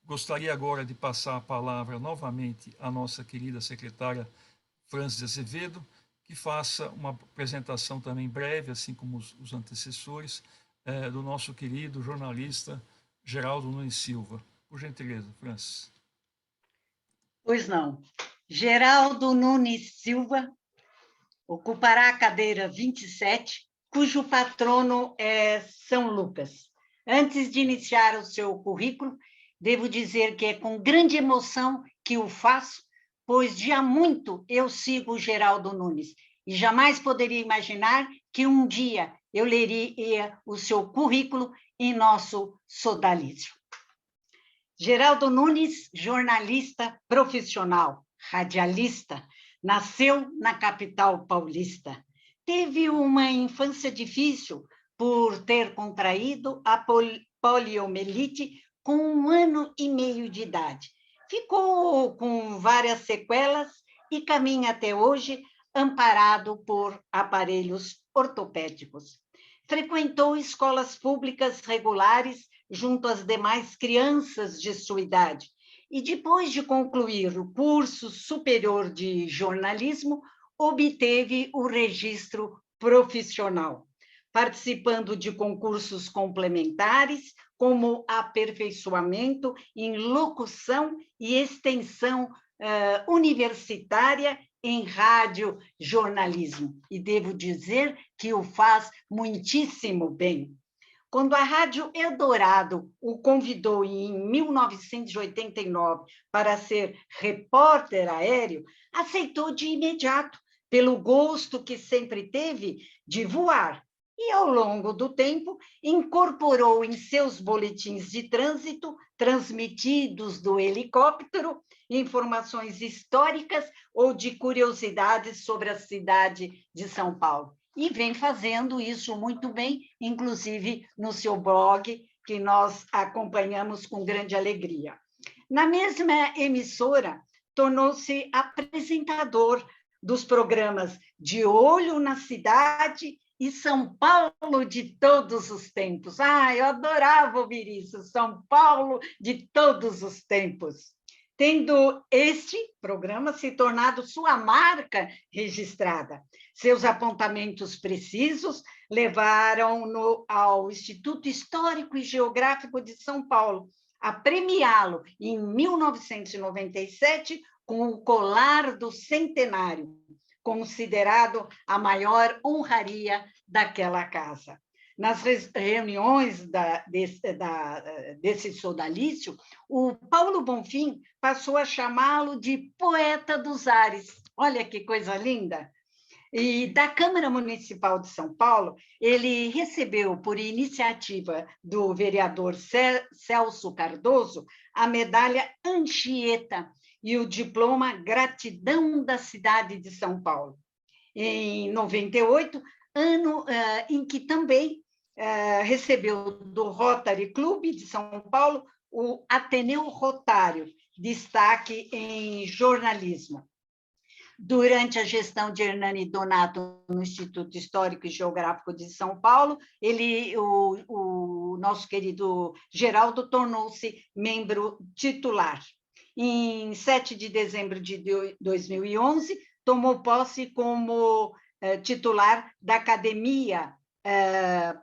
[SPEAKER 1] gostaria agora de passar a palavra novamente à nossa querida secretária Francis Azevedo, que faça uma apresentação também breve, assim como os antecessores, do nosso querido jornalista Geraldo Nunes Silva. Por gentileza, Francis.
[SPEAKER 2] Pois não. Geraldo Nunes Silva ocupará a cadeira 27, cujo patrono é São Lucas. Antes de iniciar o seu currículo, devo dizer que é com grande emoção que o faço, pois de há muito eu sigo o Geraldo Nunes e jamais poderia imaginar que um dia eu leria o seu currículo em nosso sodalício. Geraldo Nunes, jornalista profissional, radialista, nasceu na capital paulista. Teve uma infância difícil por ter contraído a poliomielite com 1 ano e meio de idade. Ficou com várias sequelas e caminha até hoje amparado por aparelhos ortopédicos. Frequentou escolas públicas regulares junto às demais crianças de sua idade. E depois de concluir o curso superior de jornalismo, obteve o registro profissional, participando de concursos complementares, como aperfeiçoamento em locução e extensão universitária em radiojornalismo. E devo dizer que o faz muitíssimo bem. Quando a Rádio Eldorado o convidou em 1989 para ser repórter aéreo, aceitou de imediato, pelo gosto que sempre teve de voar. E, ao longo do tempo, incorporou em seus boletins de trânsito, transmitidos do helicóptero, informações históricas ou de curiosidades sobre a cidade de São Paulo. E vem fazendo isso muito bem, inclusive no seu blog, que nós acompanhamos com grande alegria. Na mesma emissora, tornou-se apresentador dos programas De Olho na Cidade e São Paulo de Todos os Tempos. Eu adorava ouvir isso, São Paulo de Todos os Tempos. Tendo este programa se tornado sua marca registrada. Seus apontamentos precisos levaram-no ao Instituto Histórico e Geográfico de São Paulo a premiá-lo em 1997 com o Colar do Centenário, considerado a maior honraria daquela casa. Nas reuniões desse sodalício, o Paulo Bonfim passou a chamá-lo de poeta dos ares. Olha que coisa linda! E da Câmara Municipal de São Paulo, ele recebeu, por iniciativa do vereador Celso Cardoso, a medalha Anchieta e o diploma Gratidão da Cidade de São Paulo. Em 98, ano em que também recebeu do Rotary Club de São Paulo o Ateneu Rotário, destaque em jornalismo. Durante a gestão de Hernani Donato no Instituto Histórico e Geográfico de São Paulo, o nosso querido Geraldo tornou-se membro titular. Em 7 de dezembro de 2011, tomou posse como titular da Academia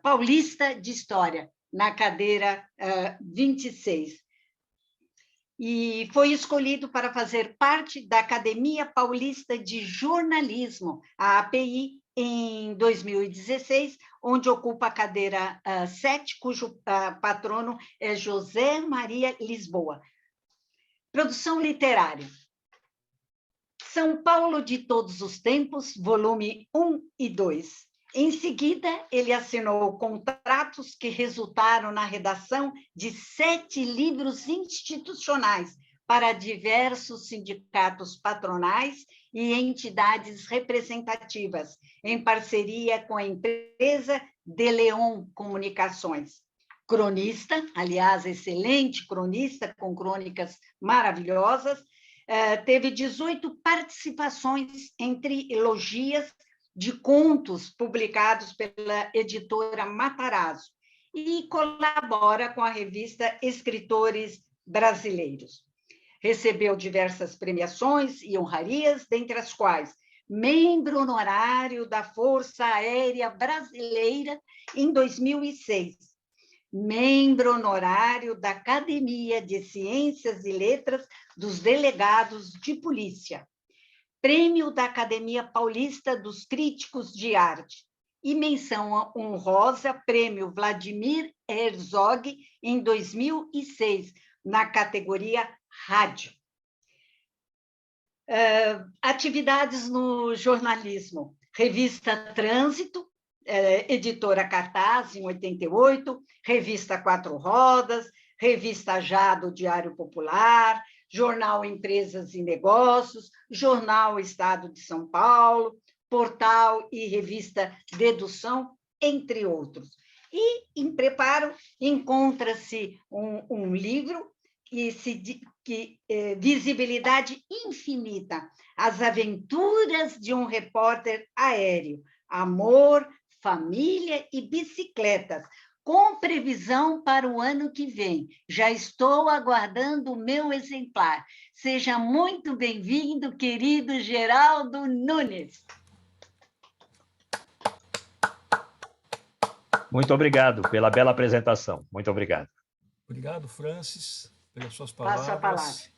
[SPEAKER 2] Paulista de História, na cadeira 26. E foi escolhido para fazer parte da Academia Paulista de Jornalismo, a API, em 2016, onde ocupa a cadeira 7, cujo patrono é José Maria Lisboa. Produção literária. São Paulo de Todos os Tempos, volume 1 e 2. Em seguida, ele assinou contratos que resultaram na redação de 7 livros institucionais para diversos sindicatos patronais e entidades representativas, em parceria com a empresa De Leon Comunicações. Cronista, aliás, excelente cronista, com crônicas maravilhosas, teve 18 participações entre elogias de contos publicados pela editora Matarazzo e colabora com a revista Escritores Brasileiros. Recebeu diversas premiações e honrarias, dentre as quais membro honorário da Força Aérea Brasileira em 2006, membro honorário da Academia de Ciências e Letras dos Delegados de Polícia, Prêmio da Academia Paulista dos Críticos de Arte e menção honrosa Prêmio Vladimir Herzog em 2006, na categoria Rádio. Atividades no jornalismo. Revista Trânsito, editora Cartaz, em 88, Revista Quatro Rodas, Revista Já do Diário Popular, Jornal Empresas e Negócios, Jornal Estado de São Paulo, Portal e Revista Dedução, entre outros. E, em preparo, encontra-se um livro que Visibilidade Infinita, As Aventuras de um Repórter Aéreo, Amor, Família e Bicicletas, com previsão para o ano que vem. Já estou aguardando o meu exemplar. Seja muito bem-vindo, querido Geraldo Nunes.
[SPEAKER 6] Muito obrigado pela bela apresentação. Muito obrigado.
[SPEAKER 1] Obrigado, Francis, pelas suas
[SPEAKER 2] Passo a palavra.
[SPEAKER 1] palavras.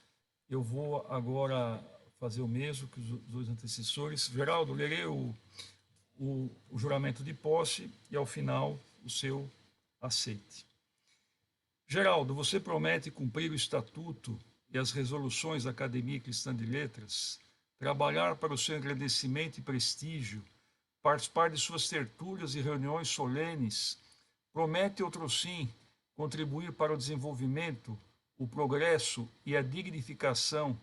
[SPEAKER 1] Eu vou agora fazer o mesmo que os dois antecessores. Geraldo, lerei o juramento de posse e, ao final, o seu aceite. Geraldo, você promete cumprir o estatuto e as resoluções da Academia Cristã de Letras, trabalhar para o seu engrandecimento e prestígio, participar de suas tertúlias e reuniões solenes, promete, outrosim, contribuir para o desenvolvimento, o progresso e a dignificação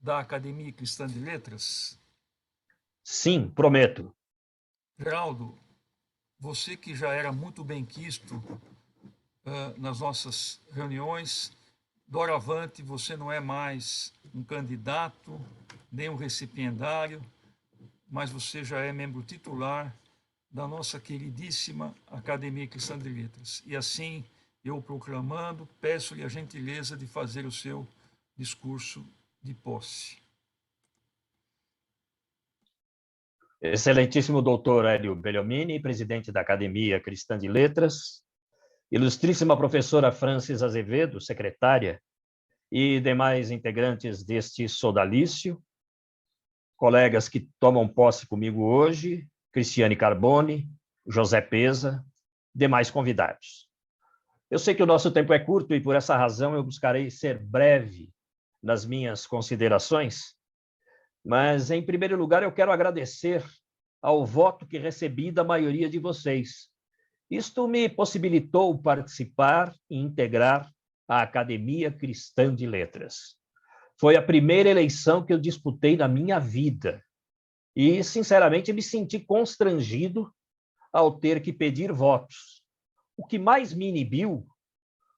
[SPEAKER 1] da Academia Cristã de Letras?
[SPEAKER 6] Sim, prometo.
[SPEAKER 1] Geraldo, você que já era muito benquisto nas nossas reuniões, doravante você não é mais um candidato, nem um recipiendário, mas você já é membro titular da nossa queridíssima Academia Cristã de Letras. E assim, eu proclamando, peço-lhe a gentileza de fazer o seu discurso de posse.
[SPEAKER 6] Excelentíssimo doutor Hélio Belliomini, presidente da Academia Cristã de Letras, ilustríssima professora Francis Azevedo, secretária, e demais integrantes deste sodalício, colegas que tomam posse comigo hoje, Cristiane Carboni, José Pesa, demais convidados. Eu sei que o nosso tempo é curto e, por essa razão, eu buscarei ser breve nas minhas considerações, mas, em primeiro lugar, eu quero agradecer ao voto que recebi da maioria de vocês. Isto me possibilitou participar e integrar a Academia Cristã de Letras. Foi a primeira eleição que eu disputei na minha vida e, sinceramente, me senti constrangido ao ter que pedir votos. O que mais me inibiu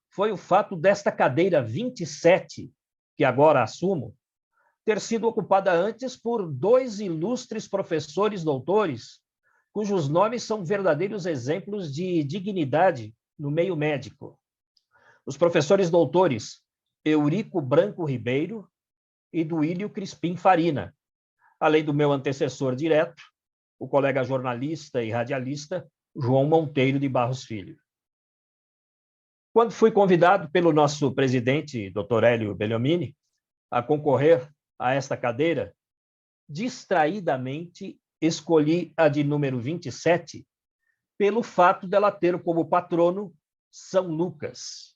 [SPEAKER 6] foi o fato desta cadeira 27, que agora assumo, ter sido ocupada antes por dois ilustres professores doutores, cujos nomes são verdadeiros exemplos de dignidade no meio médico. Os professores doutores Eurico Branco Ribeiro e Duílio Crispim Farina, além do meu antecessor direto, o colega jornalista e radialista João Monteiro de Barros Filho. Quando fui convidado pelo nosso presidente, Dr. Hélio Belliomini, a concorrer a esta cadeira, distraidamente escolhi a de número 27 pelo fato dela ter como patrono São Lucas.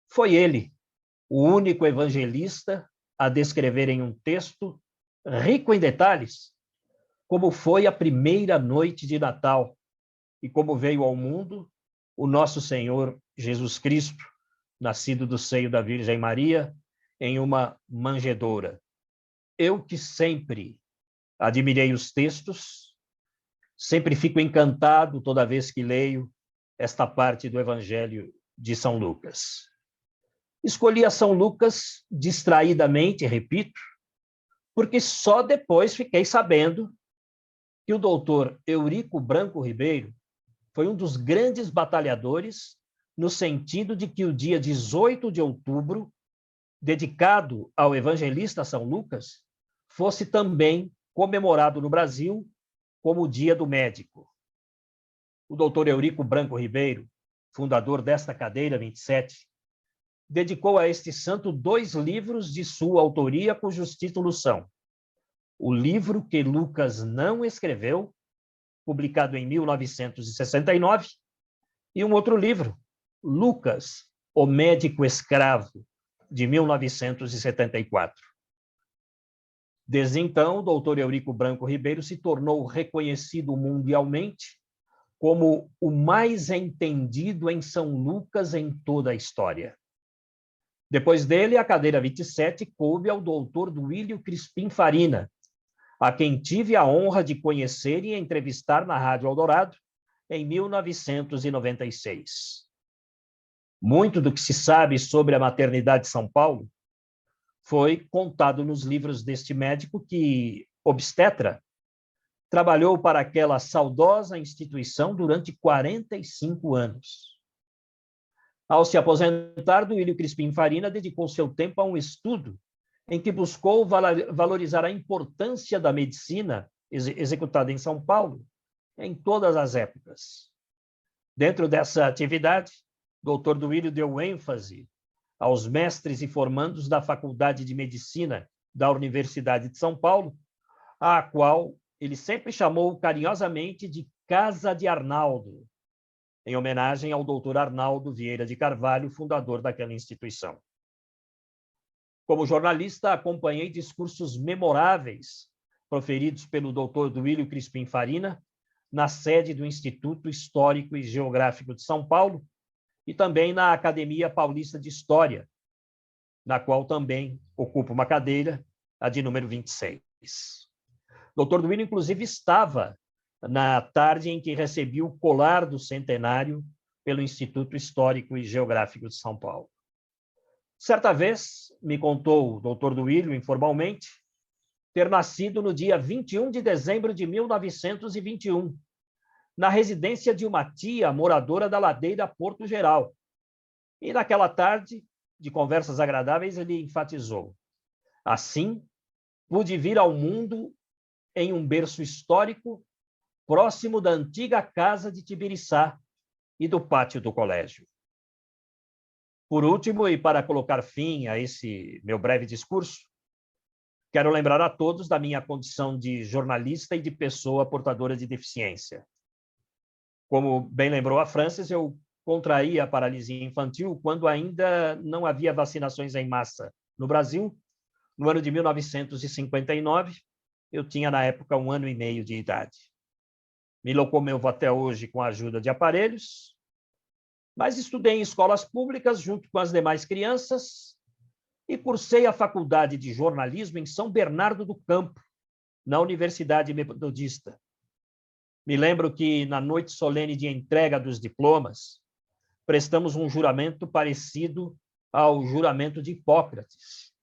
[SPEAKER 6] Foi ele, o único evangelista a descrever em um texto, rico em detalhes, como foi a primeira noite de Natal e como veio ao mundo o nosso Senhor Jesus Cristo, nascido do seio da Virgem Maria, em uma manjedoura. Eu que sempre admirei os textos, sempre fico encantado toda vez que leio esta parte do Evangelho de São Lucas. Escolhi a São Lucas distraidamente, repito, porque só depois fiquei sabendo que o doutor Eurico Branco Ribeiro foi um dos grandes batalhadores no sentido de que o dia 18 de outubro, dedicado ao evangelista São Lucas, fosse também comemorado no Brasil como o Dia do Médico. O doutor Eurico Branco Ribeiro, fundador desta cadeira 27, dedicou a este santo 2 livros de sua autoria, cujos títulos são O Livro que Lucas Não Escreveu, publicado em 1969, e um outro livro, Lucas, o Médico Escravo, de 1974. Desde então, o doutor Eurico Branco Ribeiro se tornou reconhecido mundialmente como o mais entendido em São Lucas em toda a história. Depois dele, a cadeira 27 coube ao doutor Duílio Crispim Farina, a quem tive a honra de conhecer e entrevistar na Rádio Eldorado em 1996. Muito do que se sabe sobre a maternidade de São Paulo foi contado nos livros deste médico que, obstetra, trabalhou para aquela saudosa instituição durante 45 anos. Ao se aposentar, Duílio Crispim Farina dedicou seu tempo a um estudo em que buscou valorizar a importância da medicina executada em São Paulo em todas as épocas. Dentro dessa atividade, Dr. Duílio deu ênfase aos mestres e formandos da Faculdade de Medicina da Universidade de São Paulo, a qual ele sempre chamou carinhosamente de Casa de Arnaldo, em homenagem ao Dr. Arnaldo Vieira de Carvalho, fundador daquela instituição. Como jornalista, acompanhei discursos memoráveis proferidos pelo Dr. Duílio Crispim Farina na sede do Instituto Histórico e Geográfico de São Paulo e também na Academia Paulista de História, na qual também ocupa uma cadeira, a de número 26. Dr. Duílio, inclusive, estava na tarde em que recebi o colar do centenário pelo Instituto Histórico e Geográfico de São Paulo. Certa vez, me contou o Dr. Duílio, informalmente, ter nascido no dia 21 de dezembro de 1921, na residência de uma tia moradora da Ladeira Porto Geral. E naquela tarde, de conversas agradáveis, ele enfatizou: assim, pude vir ao mundo em um berço histórico próximo da antiga casa de Tibiriçá e do pátio do colégio. Por último, e para colocar fim a esse meu breve discurso, quero lembrar a todos da minha condição de jornalista e de pessoa portadora de deficiência. Como bem lembrou a Francis, eu contraí a paralisia infantil quando ainda não havia vacinações em massa no Brasil. No ano de 1959, eu tinha, na época, 1 ano e meio de idade. Me locomovo até hoje com a ajuda de aparelhos, mas estudei em escolas públicas junto com as demais crianças e cursei a Faculdade de Jornalismo em São Bernardo do Campo, na Universidade Metodista. Me lembro que, na noite solene de entrega dos diplomas, prestamos um juramento parecido ao juramento de Hipócrates,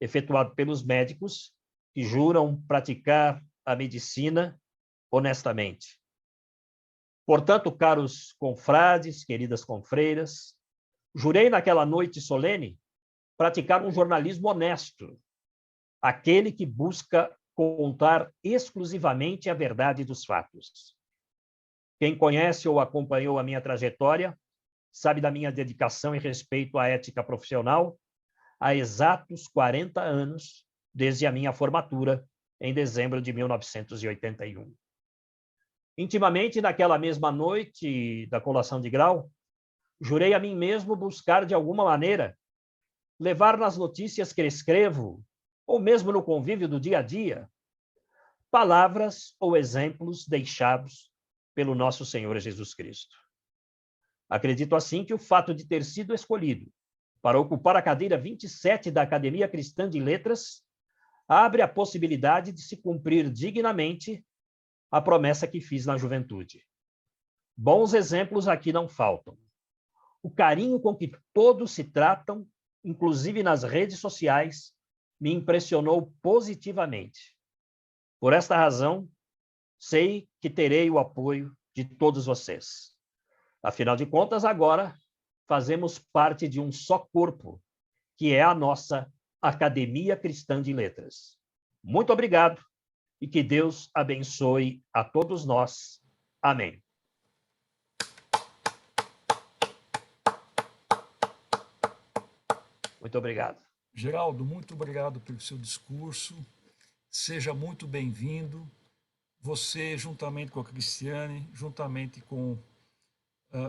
[SPEAKER 6] efetuado pelos médicos que juram praticar a medicina honestamente. Portanto, caros confrades, queridas confreiras, jurei naquela noite solene praticar um jornalismo honesto, aquele que busca contar exclusivamente a verdade dos fatos. Quem conhece ou acompanhou a minha trajetória sabe da minha dedicação e respeito à ética profissional há exatos 40 anos, desde a minha formatura, em dezembro de 1981. Intimamente, naquela mesma noite da colação de grau, jurei a mim mesmo buscar, de alguma maneira, levar nas notícias que escrevo, ou mesmo no convívio do dia a dia, palavras ou exemplos deixados pelo nosso Senhor Jesus Cristo. Acredito, assim, que o fato de ter sido escolhido para ocupar a cadeira 27 da Academia Cristã de Letras abre a possibilidade de se cumprir dignamente a promessa que fiz na juventude. Bons exemplos aqui não faltam. O carinho com que todos se tratam, inclusive nas redes sociais, me impressionou positivamente. Por esta razão, sei que terei o apoio de todos vocês. Afinal de contas, agora fazemos parte de um só corpo, que é a nossa Academia Cristã de Letras. Muito obrigado e que Deus abençoe a todos nós. Amém. Muito obrigado.
[SPEAKER 1] Geraldo, muito obrigado pelo seu discurso. Seja muito bem-vindo. Você, juntamente com a Cristiane, juntamente com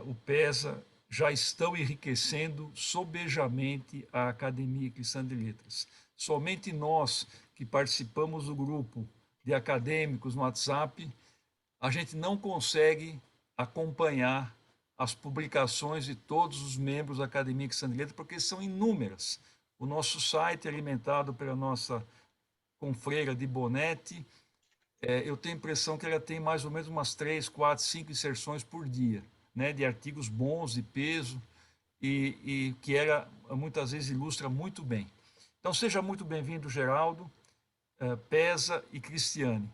[SPEAKER 1] o PESA, já estão enriquecendo sobejamente a Academia Cristã de Letras. Somente nós que participamos do grupo de acadêmicos no WhatsApp, a gente não consegue acompanhar as publicações de todos os membros da Academia Cristã de Letras, porque são inúmeras. O nosso site é alimentado pela nossa confreira de Bonete. Eu tenho a impressão que ela tem mais ou menos umas 3, 4, 5 inserções por dia, né, de artigos bons, de peso, e que ela muitas vezes ilustra muito bem. Então, seja muito bem-vindo, Geraldo, PESA e Cristiane.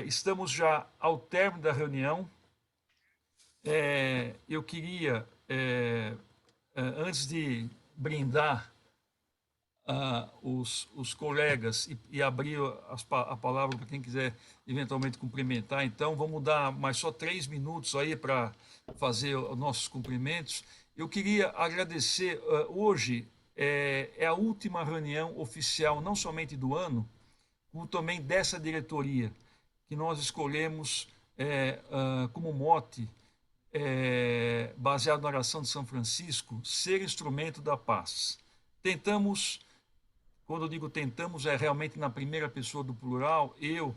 [SPEAKER 1] Estamos já ao término da reunião. Eu queria antes de brindar os colegas e abrir a palavra para quem quiser eventualmente cumprimentar, então vamos dar mais só 3 minutos aí para fazer os nossos cumprimentos. Eu queria agradecer, hoje é a última reunião oficial, não somente do ano, como também dessa diretoria, que nós escolhemos como mote, baseado na oração de São Francisco, ser instrumento da paz. Tentamos, quando eu digo tentamos, é realmente na primeira pessoa do plural, eu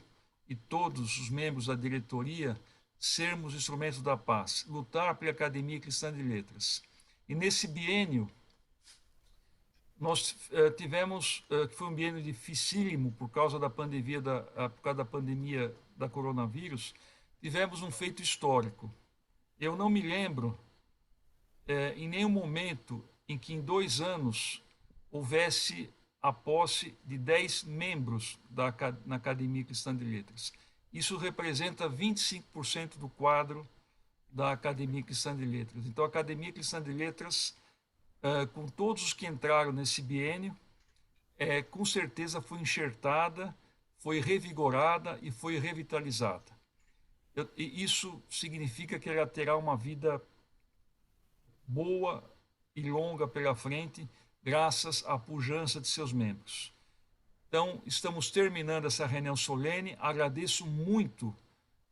[SPEAKER 1] e todos os membros da diretoria, sermos instrumentos da paz, lutar pela Academia Cristã de Letras. E nesse biênio, nós tivemos, que foi um biênio dificílimo por causa da pandemia da coronavírus, tivemos um feito histórico. Eu não me lembro, em nenhum momento, em que em 2 anos houvesse a posse de 10 membros na Academia Cristã de Letras. Isso representa 25% do quadro da Academia Cristã de Letras. Então, a Academia Cristã de Letras, com todos os que entraram nesse biênio, com certeza foi enxertada, foi revigorada e foi revitalizada. E isso significa que ela terá uma vida boa e longa pela frente, graças à pujança de seus membros. Então, estamos terminando essa reunião solene. Agradeço muito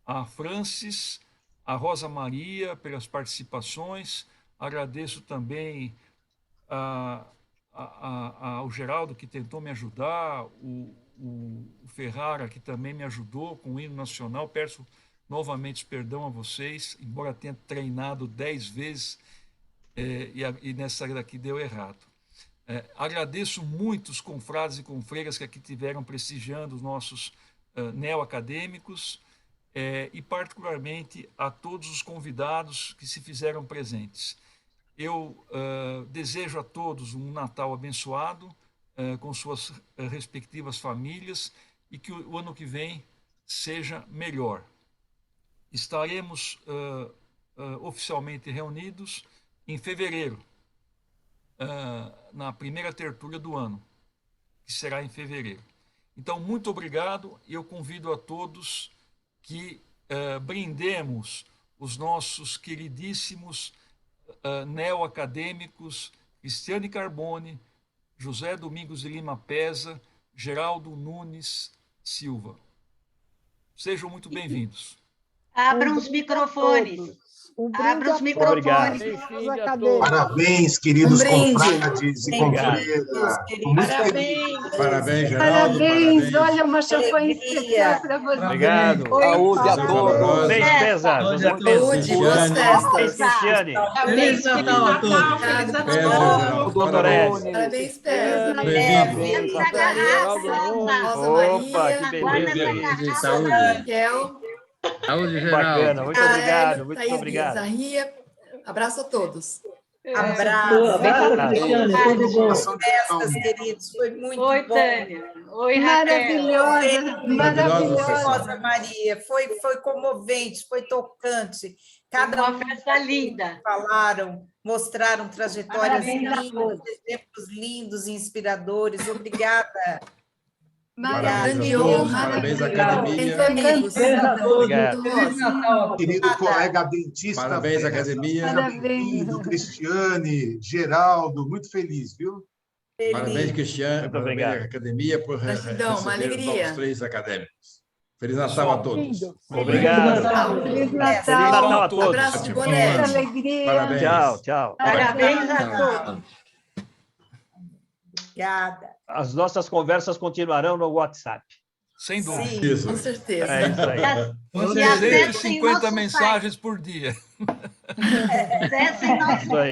[SPEAKER 1] a Francis, a Rosa Maria pelas participações, agradeço também ao Geraldo, que tentou me ajudar, o Ferrara, que também me ajudou com o hino nacional. Peço novamente perdão a vocês, embora tenha treinado 10 vezes e nessa daqui deu errado. Agradeço muito os confrades e confreiras que aqui tiveram prestigiando os nossos neoacadêmicos e particularmente a todos os convidados que se fizeram presentes. Eu desejo a todos um Natal abençoado, com suas respectivas famílias, e que o ano que vem seja melhor. Estaremos oficialmente reunidos em fevereiro, na primeira tertúlia do ano, que será em fevereiro. Então, muito obrigado, e eu convido a todos que brindemos os nossos queridíssimos neoacadêmicos Cristiane Carbone, José Domingos de Lima Pesa, Geraldo Nunes Silva. Sejam muito bem-vindos.
[SPEAKER 2] Abram os microfones. Abra os microfones.
[SPEAKER 8] Parabéns, queridos confrades e confreiras.
[SPEAKER 9] Parabéns, Geraldo.
[SPEAKER 4] Parabéns, olha, uma champanhe especial para você.
[SPEAKER 6] Obrigado.
[SPEAKER 9] Saúde a todos.
[SPEAKER 6] Bem, César.
[SPEAKER 5] Saúde, boas festas.
[SPEAKER 6] Cristiane.
[SPEAKER 7] Feliz Natal a todos.
[SPEAKER 5] Parabéns, César.
[SPEAKER 9] Bem-vindo.
[SPEAKER 6] Opa, que beleza.
[SPEAKER 9] Saúde.
[SPEAKER 5] Raquel.
[SPEAKER 9] Saúde,
[SPEAKER 6] Bacana, muito obrigado, muito
[SPEAKER 5] Thaís
[SPEAKER 6] obrigado.
[SPEAKER 5] Zarria. Abraço a todos.
[SPEAKER 10] Abraço.
[SPEAKER 8] Cristiane, tudo bom?
[SPEAKER 10] Festas, queridos. Foi muito bom.
[SPEAKER 2] Oi, Tânia. Oi, Raquel.
[SPEAKER 4] Maravilhosa.
[SPEAKER 10] Rosa Maria. Foi comovente, foi tocante. Cada
[SPEAKER 2] Uma festa linda.
[SPEAKER 10] falaram, mostraram trajetórias
[SPEAKER 2] Parabéns a
[SPEAKER 10] lindas, exemplos lindos e inspiradores. Obrigada.
[SPEAKER 5] Grande honra.
[SPEAKER 9] Parabéns à academia.
[SPEAKER 6] Obrigado.
[SPEAKER 7] Feliz Natal.
[SPEAKER 8] Querido colega dentista.
[SPEAKER 9] Parabéns, academia.
[SPEAKER 8] Bem-vindo, Cristiane, Geraldo, muito feliz, viu?
[SPEAKER 9] Parabéns, Cristiane.
[SPEAKER 6] Muito
[SPEAKER 9] Parabéns
[SPEAKER 6] obrigado.
[SPEAKER 9] à academia por
[SPEAKER 5] Gratidão, uma
[SPEAKER 9] receber os
[SPEAKER 5] alegria.
[SPEAKER 9] novos 3 acadêmicos. Feliz Natal a todos.
[SPEAKER 6] Obrigado.
[SPEAKER 4] Feliz
[SPEAKER 6] Feliz Natal
[SPEAKER 4] Natal.
[SPEAKER 6] a todos.
[SPEAKER 5] Abraço de
[SPEAKER 4] Muita
[SPEAKER 5] boné.
[SPEAKER 4] alegria.
[SPEAKER 9] Parabéns.
[SPEAKER 6] Tchau, tchau.
[SPEAKER 2] Parabéns a todos.
[SPEAKER 10] Obrigada.
[SPEAKER 6] As nossas conversas continuarão no WhatsApp.
[SPEAKER 1] Sem dúvida.
[SPEAKER 10] Sim.
[SPEAKER 9] Isso.
[SPEAKER 5] Com certeza.
[SPEAKER 6] É isso aí.
[SPEAKER 1] Com
[SPEAKER 2] E acessem
[SPEAKER 1] 250
[SPEAKER 2] nosso
[SPEAKER 1] mensagens por dia.
[SPEAKER 2] Acessem nosso
[SPEAKER 6] Isso aí.